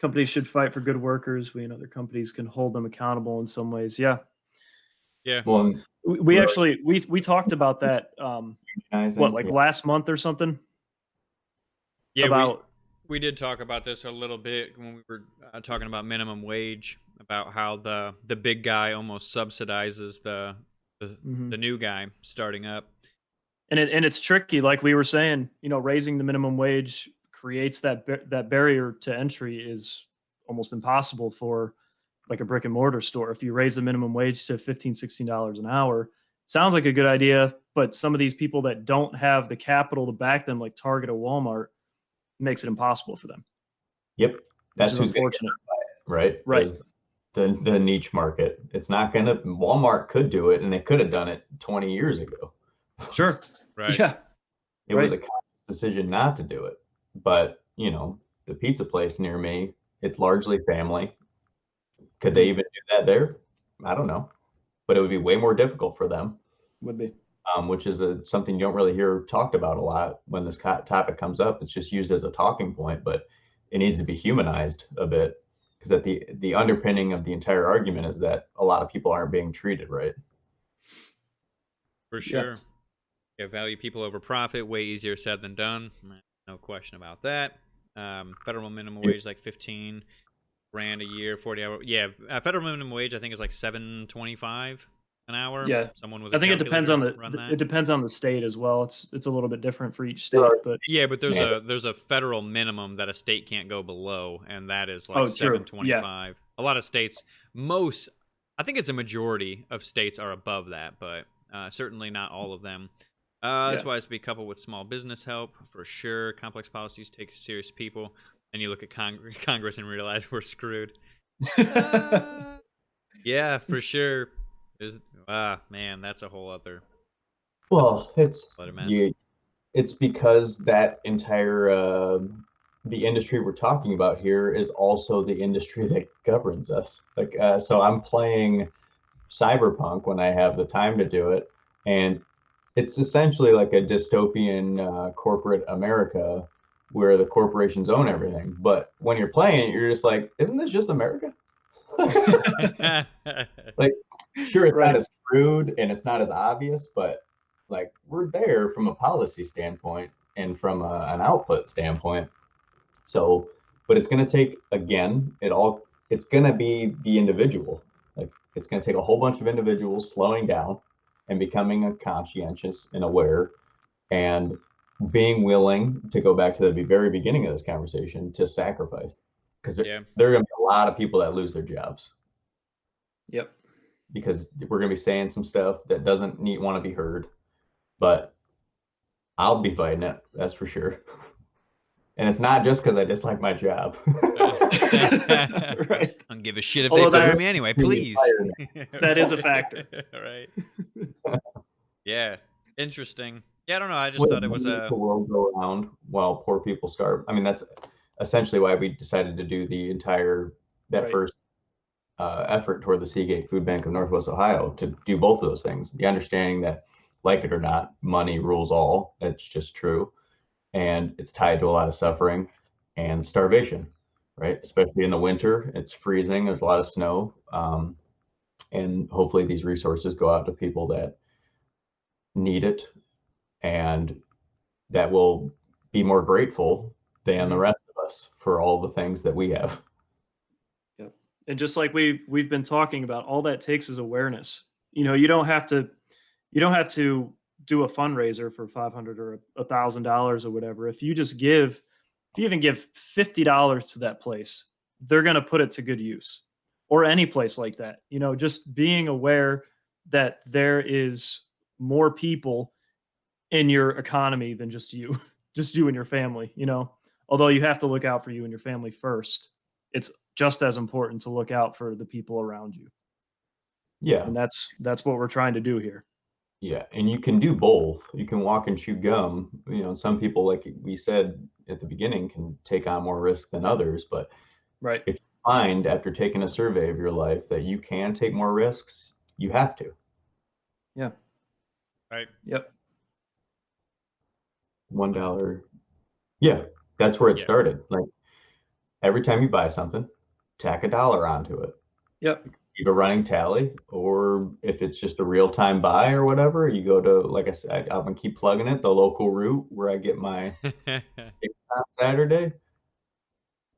Companies should fight for good workers. We, other companies can hold them accountable in some ways. Yeah, Yeah. Well, we we're actually we talked about that. What, recognizing, like yeah, last month or something Yeah, about. we did talk about this a little bit when we were talking about minimum wage, about how the big guy almost subsidizes Mhm. the new guy starting up. And it's tricky, like we were saying. Raising the minimum wage creates that barrier to entry is almost impossible for like a brick and mortar store. If you raise the minimum wage to $15-16 an hour, sounds like a good idea, but some of these people that don't have the capital to back them, like Target or Walmart, makes it impossible for them, yep, which that's is who's going to unfortunate. get, right? Right. Is the niche market. It's not going to, Walmart could do it, and they could have done it 20 years ago. Sure. Right. Yeah. It was Right. a conscious decision not to do it. But, the pizza place near me, it's largely family. Could they Mhm. even do that there? I don't know. But it would be way more difficult for them, Would be. which is something you don't really hear talked about a lot when this topic comes up. It's just used as a talking point, but it needs to be humanized a bit, because at the underpinning of the entire argument is that a lot of people aren't being treated right. For Yeah. sure. Yeah, value people over profit, way easier said than done. No question about that. Federal minimum wage is like 15 grand a year, 40 hour. Yeah, federal minimum wage I think is like 7.25 an hour. Yeah. Someone with a I think it depends calculator on run it that. depends on the state as well. It's a little bit different for each There state, are but Yeah, but there's man, a federal minimum that a state can't go below, and that is like oh, true. Yeah. 7.25. A lot of states, most, I think it's a majority of states are above that, but certainly not all of them. That's Yeah. why it's to be coupled with small business help for sure. Complex policies take serious people, and you look at Congress and realize we're screwed. Yeah, for sure. There's man, that's a whole other well, mess. it's because that entire the industry we're talking about here is also the industry that governs us. Like, so I'm playing cyberpunk when I have the time to do it, and it's essentially like a dystopian corporate America where the corporations own everything. But when you're playing it, you're just like, isn't this just America? Like, sure, it's not Right. as crude and it's not as obvious, but like we're there from a policy standpoint and from an output standpoint. So, but it's going to take, again, it's going to be the individual. Like, it's going to take a whole bunch of individuals slowing down and becoming a conscientious and aware, and being willing to go back to the very beginning of this conversation, to sacrifice, because Yeah. there are going to be a lot of people that lose their jobs Yep. because we're going to be saying some stuff that doesn't want to be heard, but I'll be fighting it, that's for sure. And it's not just because I dislike my job. Right. Don't give a shit if they Although fire that me anyway, please. that is a factor. Right. Yeah. Interesting. Yeah, I don't know. I just Would thought it was the world go around while poor people starve? I mean, that's essentially why we decided to do that Right. first effort toward the Seagate Food Bank of Northwest Ohio, to do both of those things. The understanding that, like it or not, money rules all. It's just true, and it's tied to a lot of suffering and starvation, right? Especially in the winter, it's freezing. There's a lot of snow, and hopefully these resources go out to people that need it, and that will be more grateful than the Mhm. rest of us for all the things that we have. Yep. And just like we've been talking about, all that takes is awareness. You don't have to do a fundraiser for 500 or $1,000 or whatever. If you even give $50 to that place, they're going to put it to good use. Or any place like that. You know, just being aware that there is more people in your economy than just you, just you and your family, you know. Although you have to look out for you and your family first, it's just as important to look out for the people around you. Yeah. And that's what we're trying to do here. Yeah, and you can do both. You can walk and chew gum. Some people, like we said at the beginning, can take on more risk than others. But Right. if you find after taking a survey of your life that you can take more risks, you have to. Yeah. Right. Yep. $1. Yeah, that's where it Yeah. started. Like every time you buy something, tack $1 onto it. Yep. Keep a running tally, or if it's just a real-time buy or whatever, you go to, like I said, I'm gonna keep plugging it, the local route where I get my on Saturday,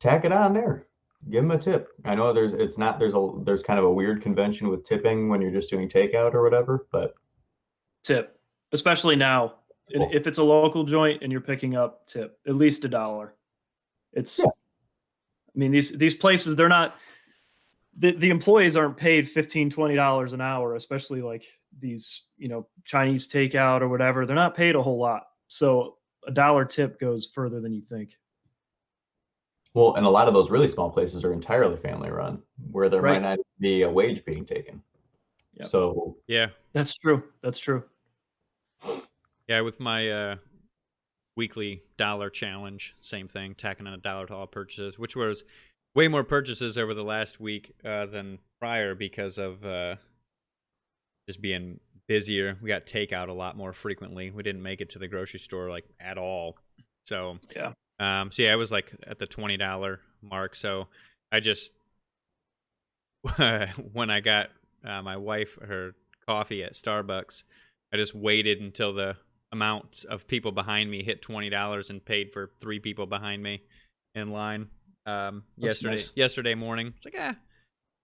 tack it on there. Give them a tip. I know there's kind of a weird convention with tipping when you're just doing takeout or whatever, but Tip. Especially now. Cool. If it's a local joint and you're picking up, tip at least $1. It's Yeah. I mean, these places, they're not the employees aren't paid $15-$20 an hour, especially like these, you know, Chinese takeout or whatever. They're not paid a whole lot. So $1 tip goes further than you think. Well, and a lot of those really small places are entirely family run, where there Right. might not be a wage being taken. Yep. So Yeah. That's true. That's true. Yeah, with my weekly dollar challenge, same thing, tacking on $1 to all purchases, which was way more purchases over the last week than prior because of just being busier. We got takeout a lot more frequently. We didn't make it to the grocery store like at all. So Yeah. so yeah, I was like at the $20 mark. So I just when I got my wife her coffee at Starbucks, I just waited until the amount of people behind me hit $20 and paid for 3 people behind me in line. Nice. Yesterday morning, it's like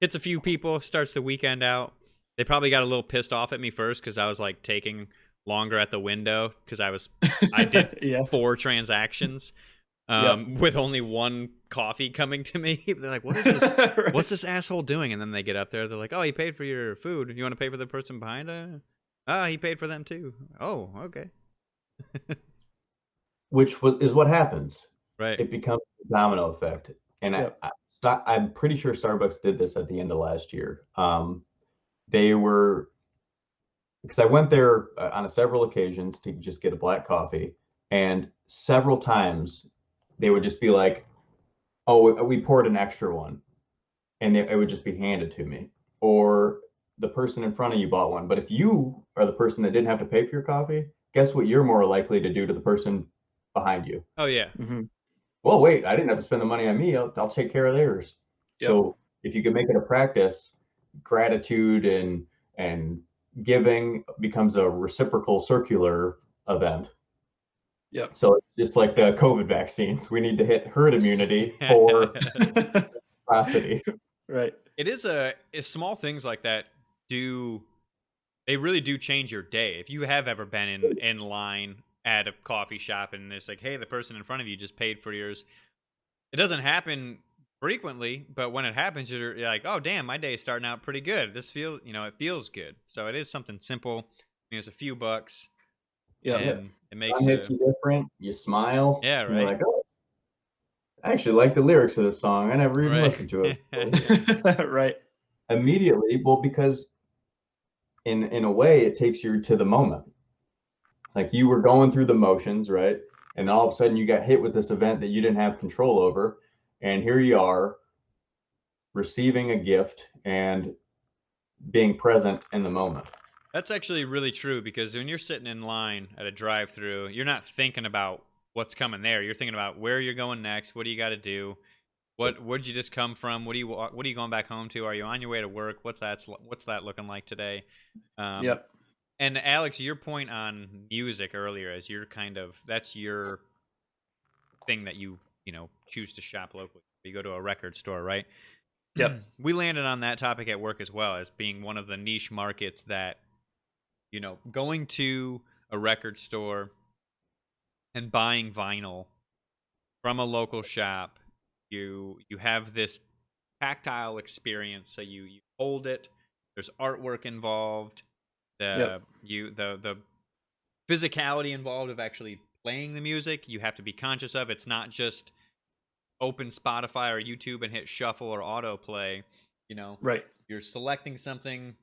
hits a few people, starts the weekend out. They probably got a little pissed off at me first because I was like taking longer at the window because I did Yeah. 4 transactions Yep. with only 1 coffee coming to me. They're like, what is this? Right. What's this asshole doing? And then they get up there, they're like, oh, he paid for your food. You want to pay for the person behind it? He paid for them too. Oh, okay. which is what happens. Right. It becomes a domino effect. And Yep. I'm pretty sure Starbucks did this at the end of last year. They were, because I went there on several occasions to just get a black coffee, and several times they would just be like, "Oh, we poured an extra one," and it would just be handed to me, or the person in front of you bought one. But if you are the person that didn't have to pay for your coffee, guess what you're more likely to do to the person behind you? Oh, yeah. Mm-hmm. Well, wait, I didn't have to spend the money on me. I'll take care of theirs. Yep. So if you can make it a practice, gratitude and giving becomes a reciprocal circular event. Yep. So it's just like the COVID vaccines. We need to hit herd immunity for reciprocity. Right. It is it's small things like that they really do change your day. If you have ever been in line at a coffee shop and it's like, hey, the person in front of you just paid for yours. It doesn't happen frequently, but when it happens, you're like, oh, damn, my day is starting out pretty good. It feels good. So it is something simple. I mean, it's a few bucks. Yeah. And it makes One hits you different. You smile. Yeah, You're right. like, oh, I actually like the lyrics of this song. I never even Right. listened to it. Right. Immediately, well, because in a way, it takes you to the moment. Like you were going through the motions, right? And all of a sudden you got hit with this event that you didn't have control over. And here you are receiving a gift and being present in the moment. That's actually really true because when you're sitting in line at a drive-through, you're not thinking about what's coming there. You're thinking about where you're going next. What do you got to do? Where'd you just come from? What are you going back home to? Are you on your way to work? What's that looking like today? Yep. And Alex, your point on music earlier, as that's your thing that you choose to shop locally. You go to a record store, right? Yep. We landed on that topic at work as well as being one of the niche markets that, going to a record store and buying vinyl from a local shop, you have this tactile experience. So you hold it. There's artwork involved. Yep. The physicality involved of actually playing the music. You have to be conscious of. It's not just open Spotify or YouTube and hit shuffle or autoplay. Right. You're selecting something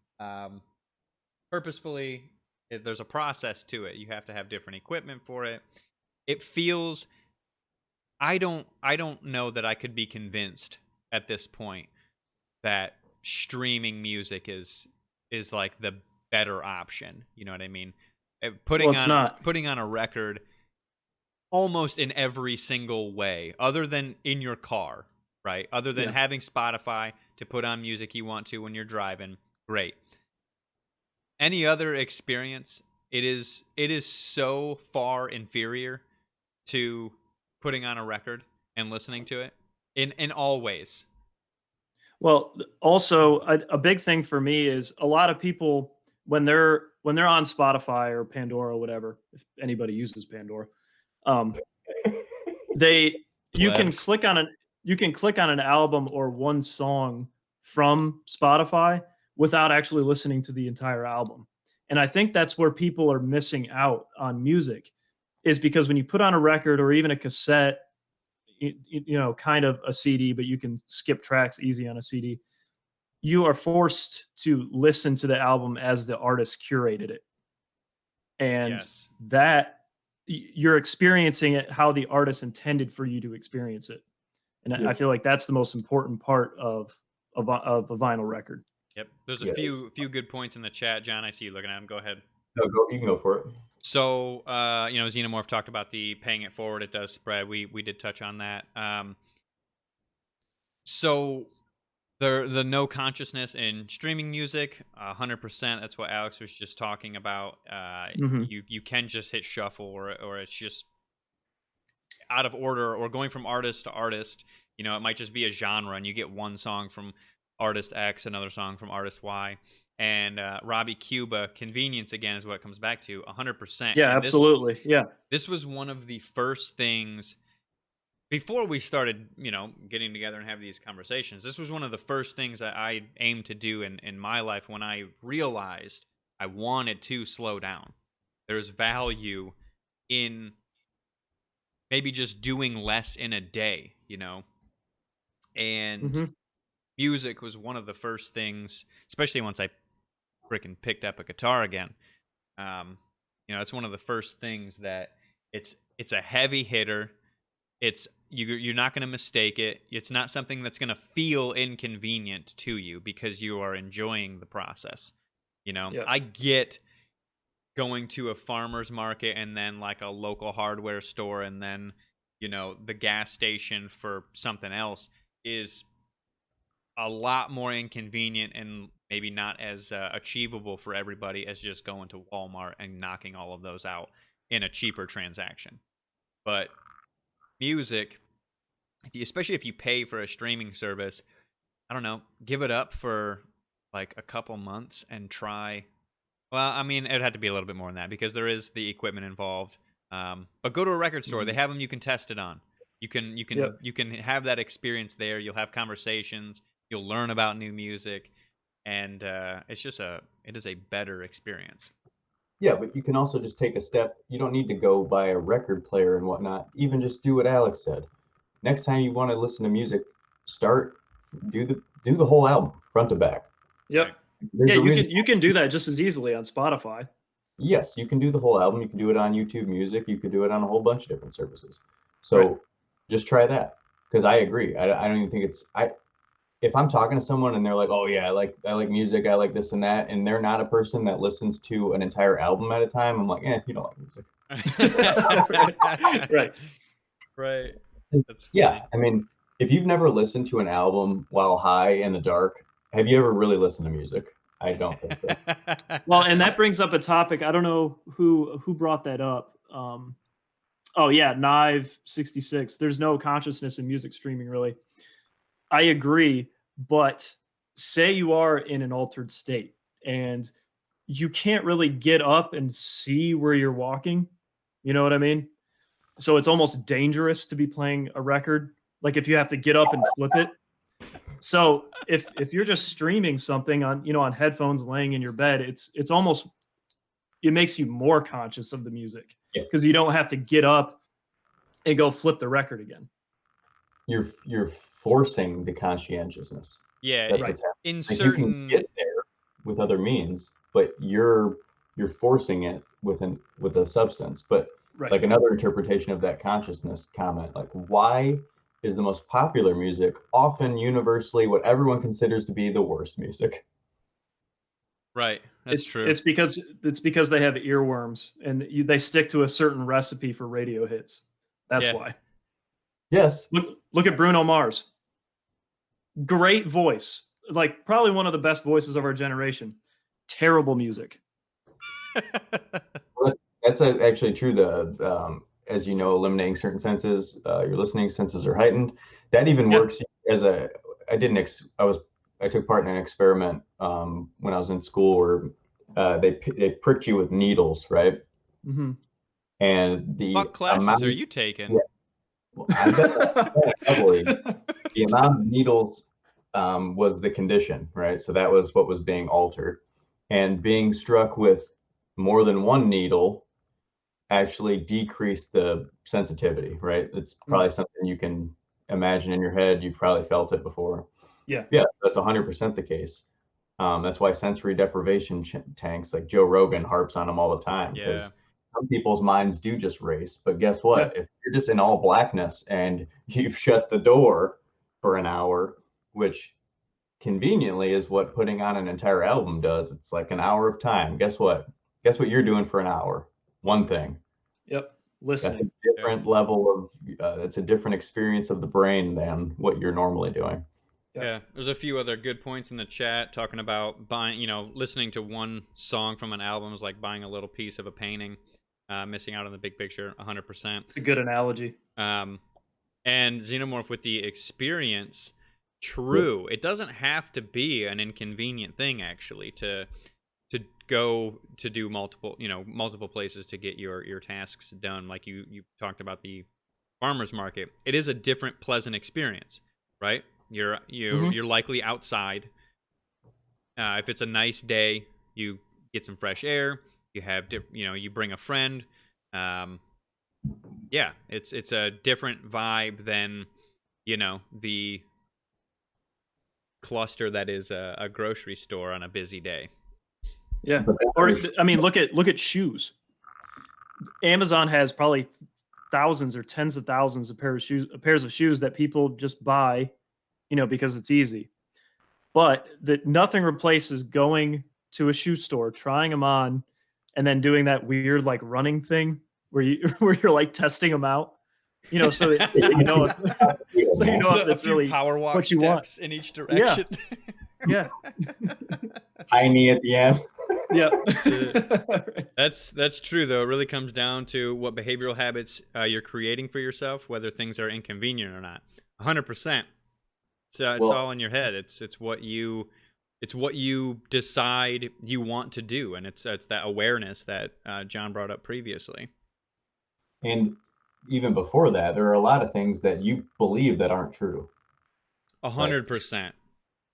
purposefully. There's a process to it. You have to have different equipment for it. It feels. I don't know that I could be convinced at this point that streaming music is like the better option. You know what I mean? Putting It's not. putting on a record almost in every single way, other than in your car, right? Other than having Spotify to put on music you want to when you're driving, great. Any other experience, it is so far inferior to putting on a record and listening to it in all ways. Well, also a big thing for me is a lot of people when they're on Spotify or Pandora or whatever, if anybody uses Pandora, they you can Plebs. click on an album or one song from Spotify without actually listening to the entire album. And I think that's where people are missing out on music, is because when you put on a record or even a cassette, kind of a CD, but you can skip tracks easy on a CD. You are forced to listen to the album as the artist curated it. And Yes. that you're experiencing it how the artist intended for you to experience it. And I feel like that's the most important part of a vinyl record. Yep. There's a few good points in the chat, John. I see you looking at them. Go ahead. No, you can go for it. So, Xenomorph talked about the paying it forward. It does spread. We did touch on that. So the no consciousness in streaming music, 100%. That's what Alex was just talking about. You can just hit shuffle, or it's just out of order, or going from artist to artist. It might just be a genre, and you get one song from artist X, another song from artist Y. And Robbie Cuba, convenience again is what it comes back to, 100%. Yeah, and absolutely. This was one of the first things before we started, getting together and have these conversations. This was one of the first things that I aimed to do in my life when I realized I wanted to slow down. There's value in maybe just doing less in a day, and music was one of the first things, especially once I freaking picked up a guitar again. It's one of the first things that it's a heavy hitter. It's you're not going to mistake it. It's not something that's going to feel inconvenient to you because you are enjoying the process. I get going to a farmer's market and then like a local hardware store and then the gas station for something else is a lot more inconvenient and maybe not as achievable for everybody as just going to Walmart and knocking all of those out in a cheaper transaction. But music, especially if you pay for a streaming service, I don't know, give it up for like a couple months and try. Well, I mean, it'd have to be a little bit more than that because there is the equipment involved. But go to a record store; they have them you can test it on. You can have that experience there. You'll have conversations. You'll learn about new music, and it is a better experience. Yeah, but you can also just take a step. You don't need to go buy a record player and whatnot. Even just do what Alex said. Next time you want to listen to music, do the whole album front to back. Yep. You can do that just as easily on Spotify. Yes, you can do the whole album. You can do it on YouTube Music. You can do it on a whole bunch of different services. So just try that, because I agree. I don't even think if I'm talking to someone and they're like, oh yeah, I like music, I like this and that, and they're not a person that listens to an entire album at a time, I'm like, you don't like music. Right. That's funny. Yeah, I mean, if you've never listened to an album while high in the dark, have you ever really listened to music? I don't think so. Well, and that brings up a topic. I don't know who brought that up. Knive 66. There's no consciousness in music streaming, really. I agree, but say you are in an altered state and you can't really get up and see where you're walking. You know what I mean? So it's almost dangerous to be playing a record. Like if you have to get up and flip it. So if you're just streaming something on, on headphones laying in your bed, it's almost, it makes you more conscious of the music Yeah. because you don't have to get up and go flip the record again. You're forcing the conscientiousness. Yeah, That's Right. what's happening. in Like you can certain get there with other means, but you're forcing it with a substance. But Right. like another interpretation of that consciousness comment, like why is the most popular music often universally what everyone considers to be the worst music? right, that's true. It's because they have earworms and they stick to a certain recipe for radio hits. That's Yeah. why. Yes. Look at Bruno Mars. Great voice. Like probably one of the best voices of our generation. Terrible music. Well, that's actually true. As you know, eliminating certain senses, your listening senses are heightened. That even Yeah. works as a. I took part in an experiment when I was in school where they pricked you with needles, right? Mm-hmm. And the What classes amount, are you taking? yeah, well, I've done that heavily. The amount of needles was the condition, right? So that was what was being altered, and being struck with more than one needle actually decrease the sensitivity, right? It's probably something you can imagine in your head. You've probably felt it before. Yeah. Yeah, that's 100% the case. That's why sensory deprivation tanks, like Joe Rogan harps on them all the time, because Yeah. some people's minds do just race. But guess what? If you're just in all blackness and you've shut the door for an hour, which conveniently is what putting on an entire album does. It's like an hour of time. Guess what? Guess what you're doing for an hour? One thing. Yep. That's a Listening. different level of, it's a different experience of the brain than what you're normally doing. Yeah, there's a few other good points in the chat talking about buying, listening to one song from an album is like buying a little piece of a painting, missing out on the big picture, 100%. A good analogy. And Xenomorph with the experience, true. It doesn't have to be an inconvenient thing actually to go to do multiple places to get your tasks done. Like you talked about the farmers market. It is a different pleasant experience, right? You're likely outside. If it's a nice day, you get some fresh air. You have you bring a friend. Yeah, it's a different vibe than the cluster that is a grocery store on a busy day. Yeah. Or I mean, look at shoes. Amazon has probably thousands or tens of thousands of pairs of shoes that people just buy, because it's easy. But that nothing replaces going to a shoe store, trying them on, and then doing that weird like running thing where you're like testing them out. So that if it's really power walk what you want steps in each direction. Yeah. Tiny at the end. Yeah. That's true though. It really comes down to what behavioral habits you're creating for yourself, whether things are inconvenient or not. 100%. So it's all in your head. It's what you decide you want to do, and it's that awareness that John brought up previously. And even before that, there are a lot of things that you believe that aren't true. 100%.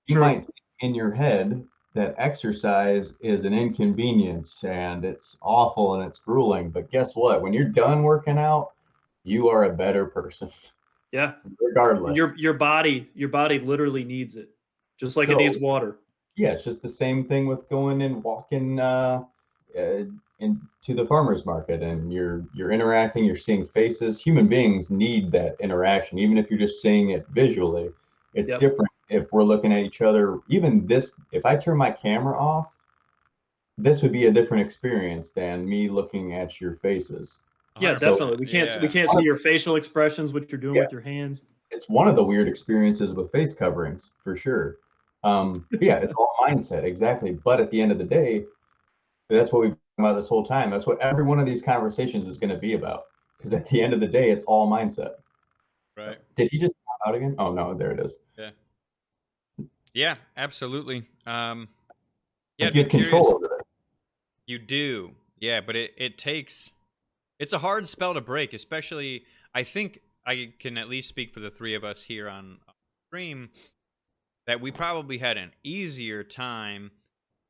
You might think in your head that exercise is an inconvenience and it's awful and it's grueling, but guess what? When you're done working out, you are a better person. Yeah. Regardless. Your body literally needs it. Just like it needs water. Yeah, it's just the same thing with going and walking into the farmer's market, and you're interacting, you're seeing faces. Human beings need that interaction, even if you're just seeing it visually. It's different if we're looking at each other. Even this, if I turn my camera off, this would be a different experience than me looking at your faces. Yeah, definitely. We can't see your facial expressions, what you're doing with your hands. It's one of the weird experiences with face coverings, for sure. Yeah, it's all mindset, exactly. But at the end of the day, that's what we've been about this whole time. That's what every one of these conversations is going to be about. Because at the end of the day, it's all mindset. Right. Did he just come out again? Oh no, there it is. Yeah. Yeah, absolutely. Yeah, you have control over it. You do. Yeah, but it takes. It's a hard spell to break, especially. I think I can at least speak for the three of us here on stream. that we probably had an easier time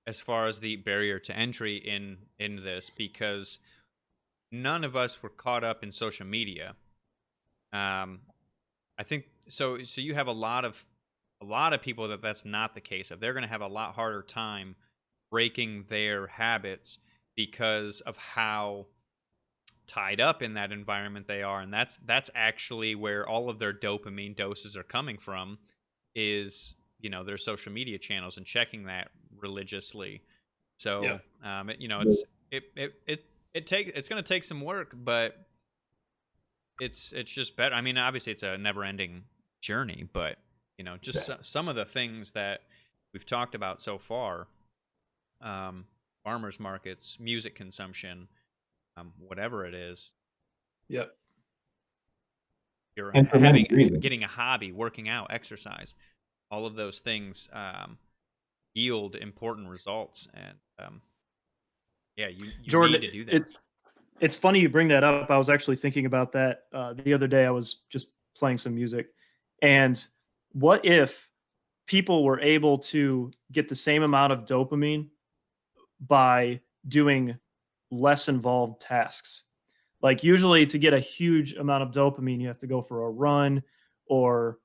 as far as the barrier to entry in this, because none of us were caught up in social media. I think so. So you have a lot of people that's not the case of. They're going to have a lot harder time breaking their habits because of how tied up in that environment they are, and that's actually where all of their dopamine doses are coming from, is their social media channels and checking that religiously. So it's going to take some work, but it's just better. I mean, obviously it's a never ending journey, but just some of the things that we've talked about so far, farmers markets, music consumption, whatever it is. Yep. You're And for many reasons. getting a hobby, working out, exercise, all of those things yield important results. And you Jordan, need to do that. It's funny you bring that up. I was actually thinking about that the other day. I was just playing some music, and what if people were able to get the same amount of dopamine by doing less involved tasks? Like, usually to get a huge amount of dopamine, you have to go for a run, or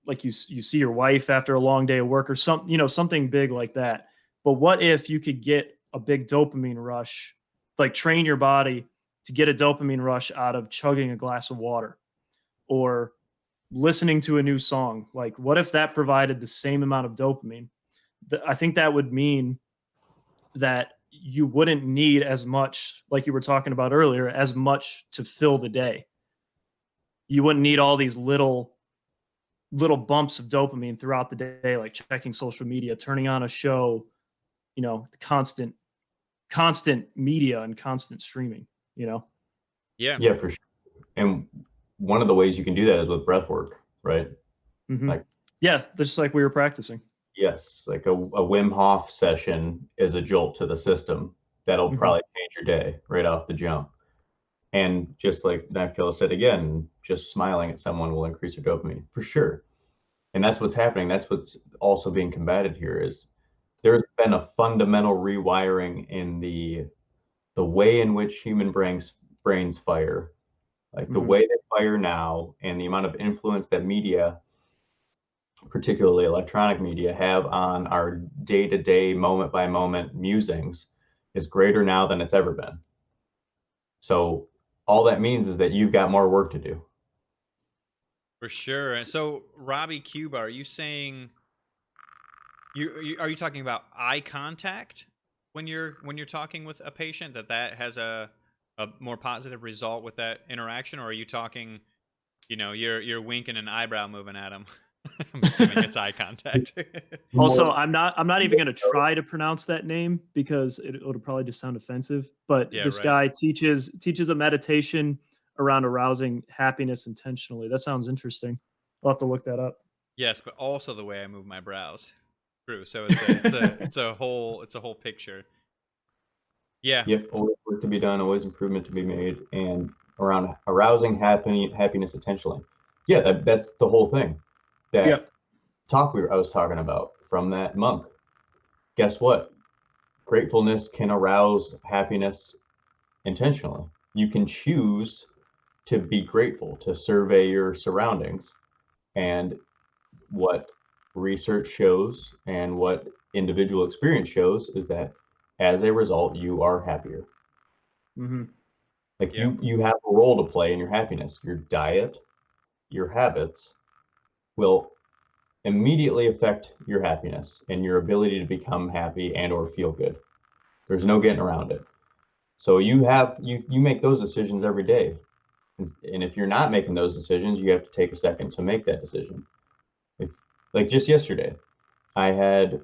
like you see your wife after a long day of work, or something big like that. But what if you could get a big dopamine rush, like train your body to get a dopamine rush out of chugging a glass of water or listening to a new song? Like, what if that provided the same amount of dopamine? I think that would mean that you wouldn't need as much, like you were talking about earlier, as much to fill the day. You wouldn't need all these little bumps of dopamine throughout the day, like checking social media, turning on a show, constant media and constant streaming. Yeah, for sure. And one of the ways you can do that is with breath work, right? Mm-hmm. Like, yeah, just like we were practicing. Yes, like a Wim Hof session is a jolt to the system that'll probably change your day right off the jump. And just like Nakila said again, just smiling at someone will increase your dopamine for sure. And that's what's happening. That's what's also being combated here, is there's been a fundamental rewiring in the way in which human brains fire, like the way they fire now, and the amount of influence that media, particularly electronic media, have on our day-to-day, moment-by-moment musings is greater now than it's ever been. So all that means is that you've got more work to do. For sure. And so, Robbie Cuba, are you saying are you talking about eye contact when you're talking with a patient, that has a more positive result with that interaction, or are you talking, you're winking an eyebrow moving at them? I'm assuming it's eye contact. Also, I'm not even going to try to pronounce that name because it'll probably just sound offensive. But this guy teaches a meditation around arousing happiness intentionally. That sounds interesting. I'll have to look that up. Yes, but also the way I move my brows. True. So it's a whole picture. Yeah. Yep. Always work to be done. Always improvement to be made, and around arousing happiness intentionally. Yeah, that's the whole thing. That talk I was talking about from that monk. Guess what? Gratefulness can arouse happiness intentionally. You can choose to be grateful, to survey your surroundings. And what research shows and what individual experience shows is that as a result, you are happier. Like you have a role to play in your happiness. Your diet, your habits will immediately affect your happiness and your ability to become happy and or feel good. There's no getting around it. So you make those decisions every day. And if you're not making those decisions, you have to take a second to make that decision. Like just yesterday, I had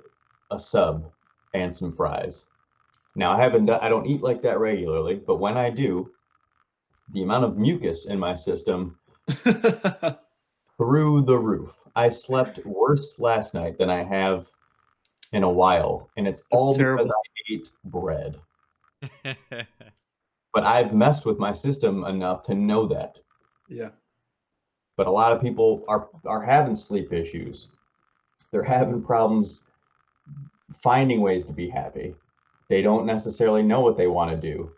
a sub and some fries. Now I don't eat like that regularly, but when I do, the amount of mucus in my system through the roof. I slept worse last night than I have in a while, and it's all because I ate bread. But I've messed with my system enough to know that. Yeah. But a lot of people are having sleep issues, They're having problems finding ways to be happy. They don't necessarily know what they want to do.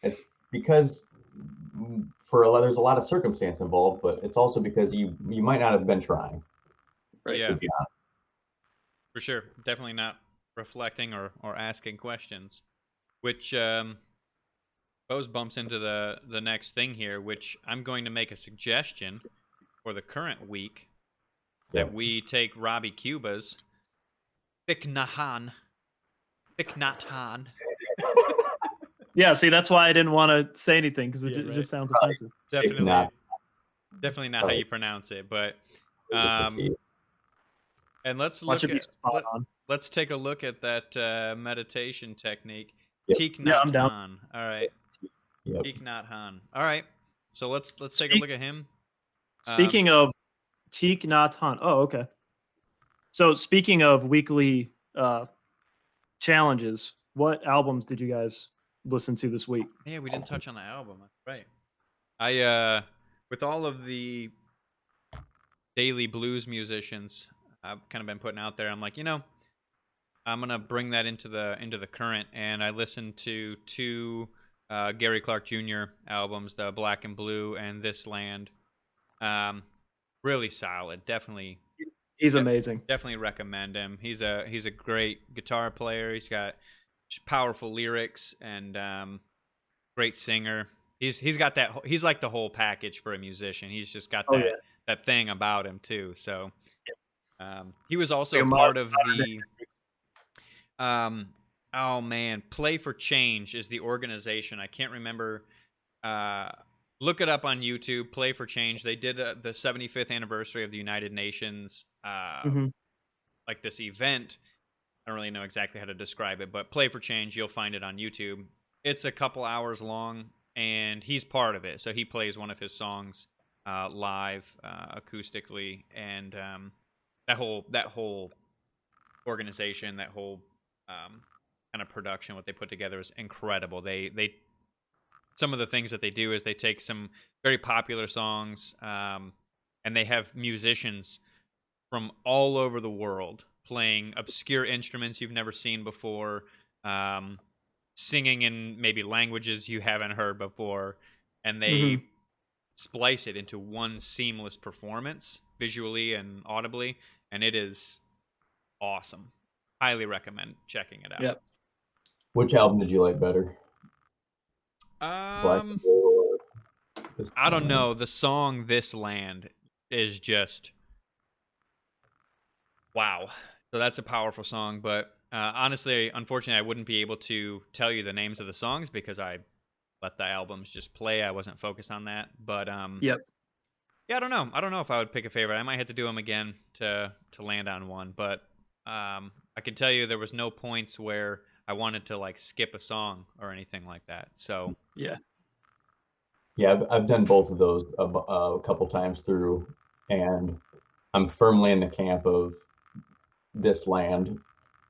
It's because there's a lot of circumstance involved, but it's also because you might not have been trying. Right. Yeah, To be honest. for sure. Definitely not reflecting or asking questions, which suppose bumps into the next thing here, which I'm going to make a suggestion for the current week that we take Robbie Cuba's Thich Nhat Hanh. Yeah, see, that's why I didn't want to say anything because Yeah, it right. just sounds offensive. Definitely not how you pronounce it, but Just a T. and let's Watch look it be at spot on. let's take a look at that meditation technique. Yep. Thich Yeah, I'm Nhat down. Hanh. All right. Yep. Thich Nhat Hanh. All right. So let's take a look at him. Speaking of Thich Nhat Hanh. Oh, okay. So speaking of weekly challenges, what albums did you guys listen to this week? Yeah, we didn't touch on the album. That's right. I with all of the daily blues musicians I've kind of been putting out there, I'm like, I'm gonna bring that into the current, and I listened to two Gary Clark Jr. albums, the Black and Blue and This Land. Really solid. Definitely He's amazing. definitely recommend him. He's a great guitar player. He's got powerful lyrics and great singer. He's got that. He's like the whole package for a musician. He's just got Oh, that yeah. that thing about him too. So he was also Like a part of modern the oh man, Play for Change is the organization. I can't remember. Look it up on YouTube. Play for Change. They did the 75th anniversary of the United Nations, Mhm. like this event. I don't really know exactly how to describe it, but Play for Change, you'll find it on YouTube. It's a couple hours long, and he's part of it. So he plays one of his songs live, acoustically, and that whole organization, that whole kind of production, what they put together is incredible. They some of the things that they do is they take some very popular songs, and they have musicians from all over the world playing obscure instruments you've never seen before, singing in maybe languages you haven't heard before, and they splice it into one seamless performance, visually and audibly, and it is awesome. Highly recommend checking it out. Yep. Which album did you like better? Black and Blue or this I don't one? know. The song "This Land" is just wow. So that's a powerful song, but honestly, unfortunately, I wouldn't be able to tell you the names of the songs because I let the albums just play. I wasn't focused on that. But Yep. yeah, I don't know. I don't know if I would pick a favorite. I might have to do them again to land on one. But I can tell you there was no points where I wanted to like skip a song or anything like that. So Yeah. Yeah, I've done both of those a couple times through, and I'm firmly in the camp of This Land,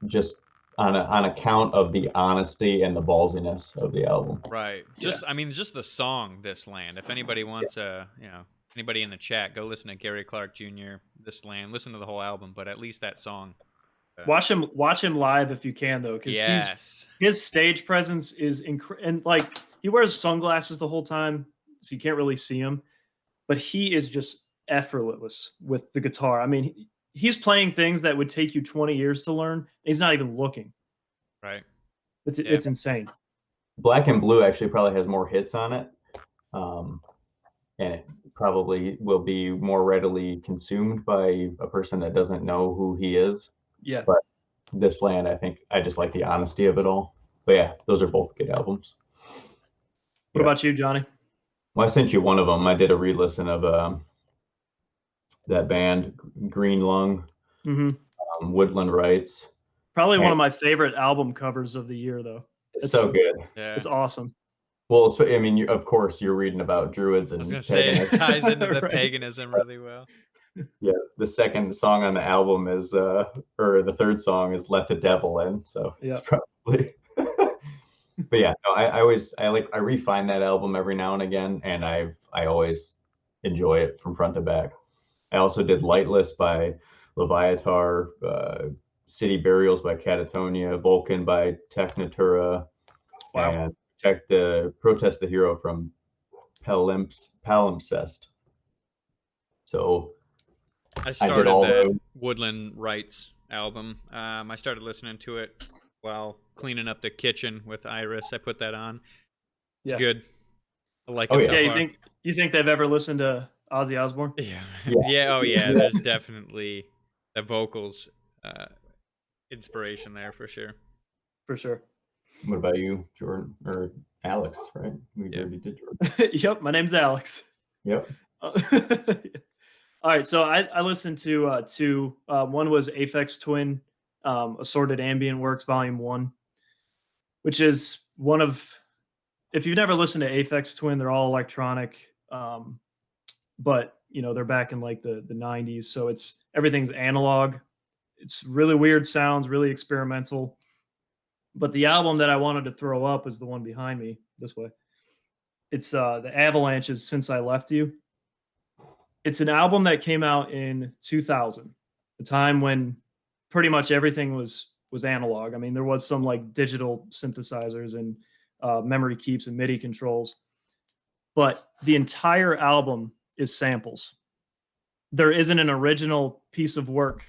just on account of the honesty and the ballsiness of the album. right, just I mean, just the song "This Land." If anybody wants anybody in the chat, go listen to Gary Clark Jr. "This Land." Listen to the whole album, but at least that song. Watch him live if you can though, because Yes. his stage presence is and like he wears sunglasses the whole time, so you can't really see him, but he is just effortless with the guitar. I mean, he's playing things that would take you 20 years to learn. He's not even looking. Right. It's insane. Black and Blue actually probably has more hits on it, and it probably will be more readily consumed by a person that doesn't know who he is. Yeah. But This Land, I think I just like the honesty of it all. But yeah, those are both good albums. What about you, Johnny? Well, I sent you one of them. I did a re-listen of that band, Green Lung, Woodland Rights. Probably one of my favorite album covers of the year, though. It's so good. Yeah. It's awesome. Well, I mean, of course, you're reading about druids and I was gonna say it paganism. ties into the Right. paganism really well. Yeah, the second song on the album is, or the third song is "Let the Devil In." So it's probably. But yeah, no, I refine that album every now and again, and I always enjoy it from front to back. I also did "Lightless" by Leviatar, City Burials by Catatonia, Vulcan by Technatura, Wow. and Protest the Hero from Palimpsest. So I I did started all that those. Woodland Rights album. I started listening to it while cleaning up the kitchen with Iris. I put that on. It's Yeah. good. I like Oh, it yeah. so Yeah, far. you think they've ever listened to Ozzy Osbourne? Yeah. Yeah. Yeah. Oh, yeah. Yeah. There's definitely the vocals inspiration there for sure. For sure. What about you, Jordan or Alex? Right? We Yeah. already did Jordan. Yep, my name's Alex. Yep. All right, so I listened to two. One was Aphex Twin, Assorted Ambient Works Volume 1, which is one of, if you've never listened to Aphex Twin, they're all electronic, but they're back in like the 90s, so everything's analog. It's really weird sounds, really experimental. But the album that I wanted to throw up is the one behind me this way. It's the Avalanches, Since I Left You. It's an album that came out in 2000, the time when pretty much everything was analog. I mean, there was some like digital synthesizers and memory keeps and MIDI controls, but the entire album is samples. There isn't an original piece of work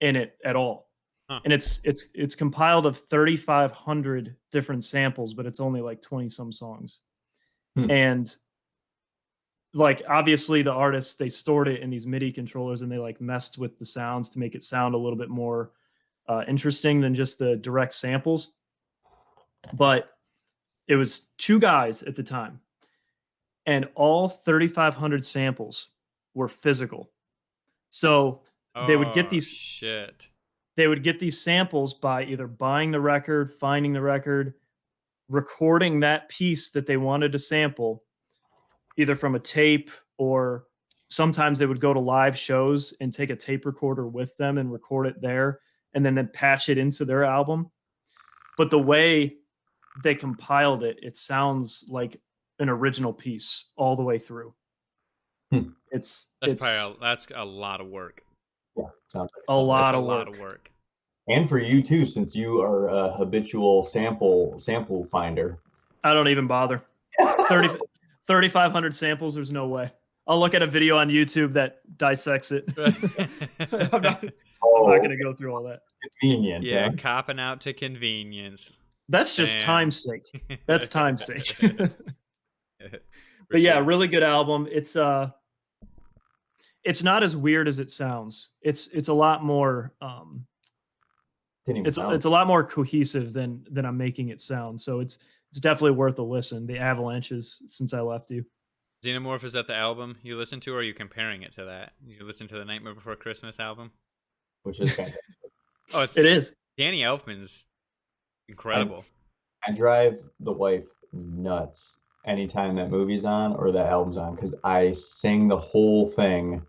in it at all. Huh. And it's compiled of 3,500 different samples, but it's only like 20 some songs. And like obviously the artists, they stored it in these MIDI controllers and they like messed with the sounds to make it sound a little bit more interesting than just the direct samples. But it was two guys at the time, and all 3,500 samples were physical. So they would get these shit. They would get these samples by either buying the record, finding the record, recording that piece that they wanted to sample, either from a tape, or sometimes they would go to live shows and take a tape recorder with them and record it there and then patch it into their album. But the way they compiled it, it sounds like an original piece all the way through. That's a lot of work. Yeah, sounds like a lot That's of a work. lot of work. And for you too, since you are a habitual sample finder. I don't even bother. 3,500 samples, there's no way. I'll look at a video on YouTube that dissects it. I'm not going to go through all that. Convenient. Yeah, huh? copping out to convenience. That's just Damn. time's sake. That's time's sake. For But yeah, sure. really good album. It's not as weird as it sounds. It's a lot more Didn't even it's sound. a lot more cohesive than I'm making it sound. So it's definitely worth a listen. The Avalanches, Since I Left You. Xenomorph, is that the album you listen to, or are you comparing it to that? You listen to the Nightmare Before Christmas album? Which is fantastic. Oh, It is. Danny Elfman's incredible. I drive the wife nuts anytime that movie's on or that album's on because I sing the whole thing.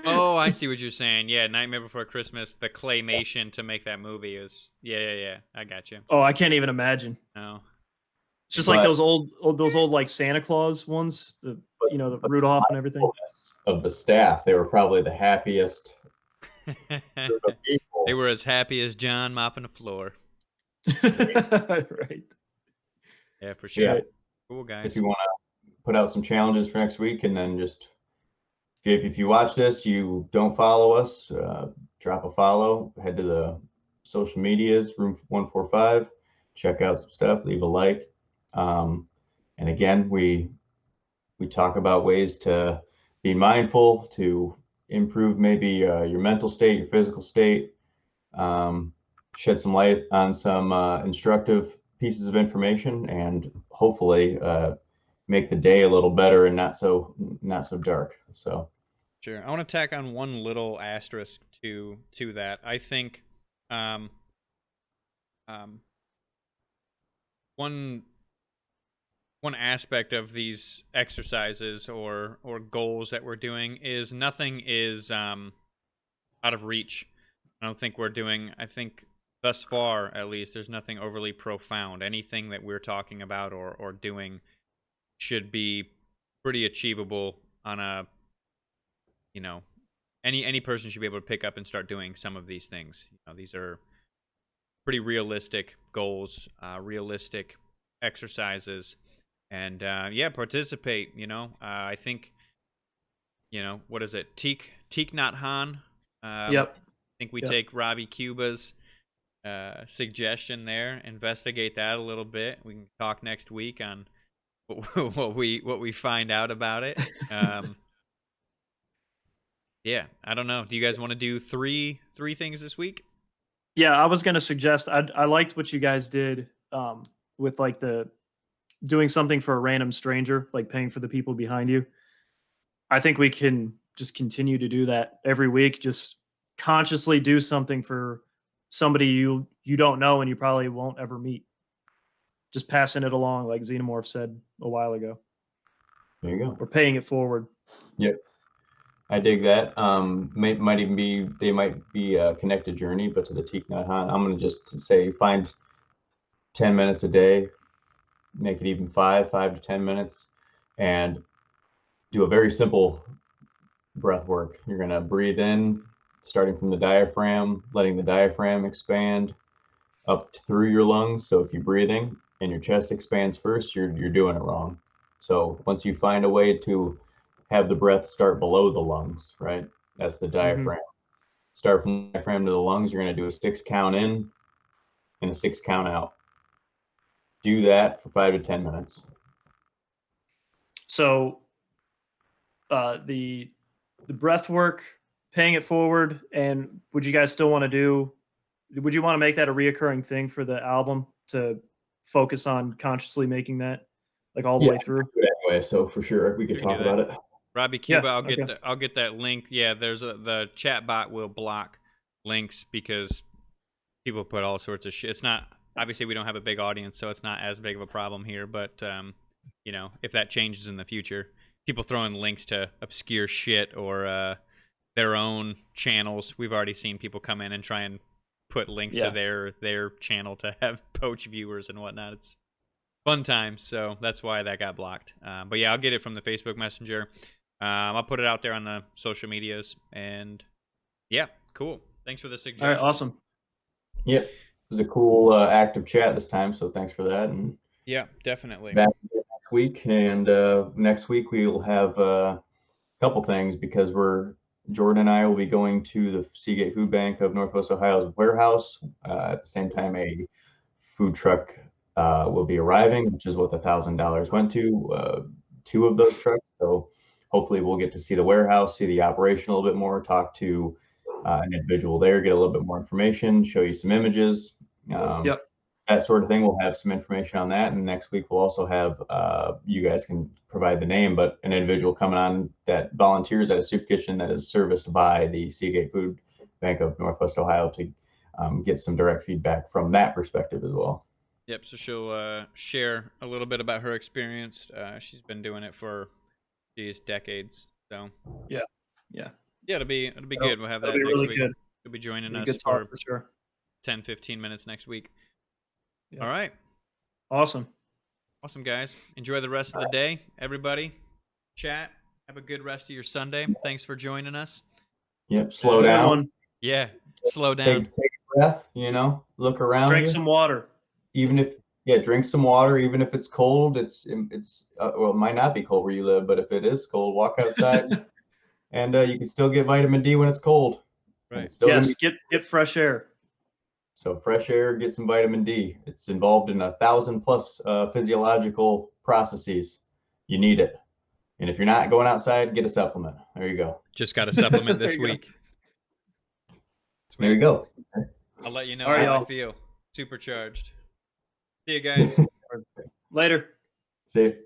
Oh, I see what you're saying. Yeah, Nightmare Before Christmas, the claymation to make that movie is yeah. I got you. Oh, I can't even imagine. No. It's just like those old like Santa Claus ones, the Rudolph and everything. Of the staff, they were probably the happiest. They were as happy as John mopping the floor. Right. Yeah, for sure. Yeah. Cool, guys. If you want to put out some challenges for next week, and then just if you watch this, you don't follow us, drop a follow, head to the social medias, Room 145, check out some stuff, leave a like. And again, we talk about ways to be mindful, to improve maybe your mental state, your physical state, shed some light on some instructive pieces of information, and hopefully make the day a little better and not so dark. So sure. I want to tack on one little asterisk to that. I think one aspect of these exercises or goals that we're doing is nothing is out of reach. I don't think I think thus far, at least, there's nothing overly profound. Anything that we're talking about or doing should be pretty achievable on a any person should be able to pick up and start doing some of these things. These are pretty realistic goals, realistic exercises, and participate. I think what is it? Teak Not Han. Yep. I think we take Robbie Cuba's suggestion there, investigate that a little bit. We can talk next week on what we find out about it. Yeah, I don't know. Do you guys want to do three things this week? Yeah, I was going to suggest. I liked what you guys did with like the doing something for a random stranger, like paying for the people behind you. I think we can just continue to do that every week. Just consciously do something for somebody you don't know and you probably won't ever meet. Just passing it along, like Xenomorph said a while ago. There you go. Or paying it forward. Yep. I dig that. Might even be, they might be a connected journey, but to the Thich Nhat Hanh, I'm going to just say find 10 minutes a day, make it even 5 to 10 minutes, and do a very simple breath work. You're going to breathe in, starting from the diaphragm, letting the diaphragm expand up through your lungs. So if you're breathing and your chest expands first, you're doing it wrong. So once you find a way to have the breath start below the lungs, right? That's the diaphragm. Start from the diaphragm to the lungs. You're going to do a 6 count in and a 6 count out. Do that for 5 to 10 minutes. So the breath work, paying it forward, and would you guys still want to do? Would you want to make that a reoccurring thing for the album to focus on consciously making that like all the way through? Anyway, so for sure we could talk about it. Robbie Cuba, I'll get that link. Yeah, the chat bot will block links because people put all sorts of shit. It's not, obviously we don't have a big audience, so it's not as big of a problem here. But if that changes in the future, people throwing links to obscure shit or their own channels. We've already seen people come in and try and put links to their channel to have poach viewers and whatnot. It's fun times, so that's why that got blocked. But yeah, I'll get it from the Facebook Messenger. I'll put it out there on the social medias, and yeah, cool. Thanks for the suggestion. All right, awesome. Yep, it was a cool active chat this time, so thanks for that. And yeah, definitely. Back next week, and next week we will have a couple things because Jordan and I will be going to the Seagate Food Bank of Northwest Ohio's warehouse. At the same time, a food truck will be arriving, which is what the $1,000 went to. 2 of those trucks. So hopefully we'll get to see the warehouse, see the operation a little bit more, talk to an individual there, get a little bit more information, show you some images. That sort of thing. We'll have some information on that. And next week we'll also have, you guys can provide the name, but an individual coming on that volunteers at a soup kitchen that is serviced by the Seagate Food Bank of Northwest Ohio to get some direct feedback from that perspective as well. Yep. So she'll share a little bit about her experience. She's been doing it for decades. So yeah, it'll be good. We'll have that next really week. Good. You'll be joining us for sure. 10-15 minutes next week. Yeah. All right. Awesome, guys. Enjoy the rest of the day, everybody. Chat. Have a good rest of your Sunday. Thanks for joining us. Yep. Slow down. Yeah. Slow down. Take a breath. Look around. Drink some water. Even if drink some water. Even if it's cold, it's well, it might not be cold where you live, but if it is cold, walk outside, and you can still get vitamin D when it's cold. Right. Yes. Get fresh air. So fresh air, get some vitamin D. It's involved in 1,000+ physiological processes. You need it. And if you're not going outside, get a supplement. There you go. Just got a supplement this week. There you go. I'll let you know how I feel. Supercharged. See you guys. Later. See you.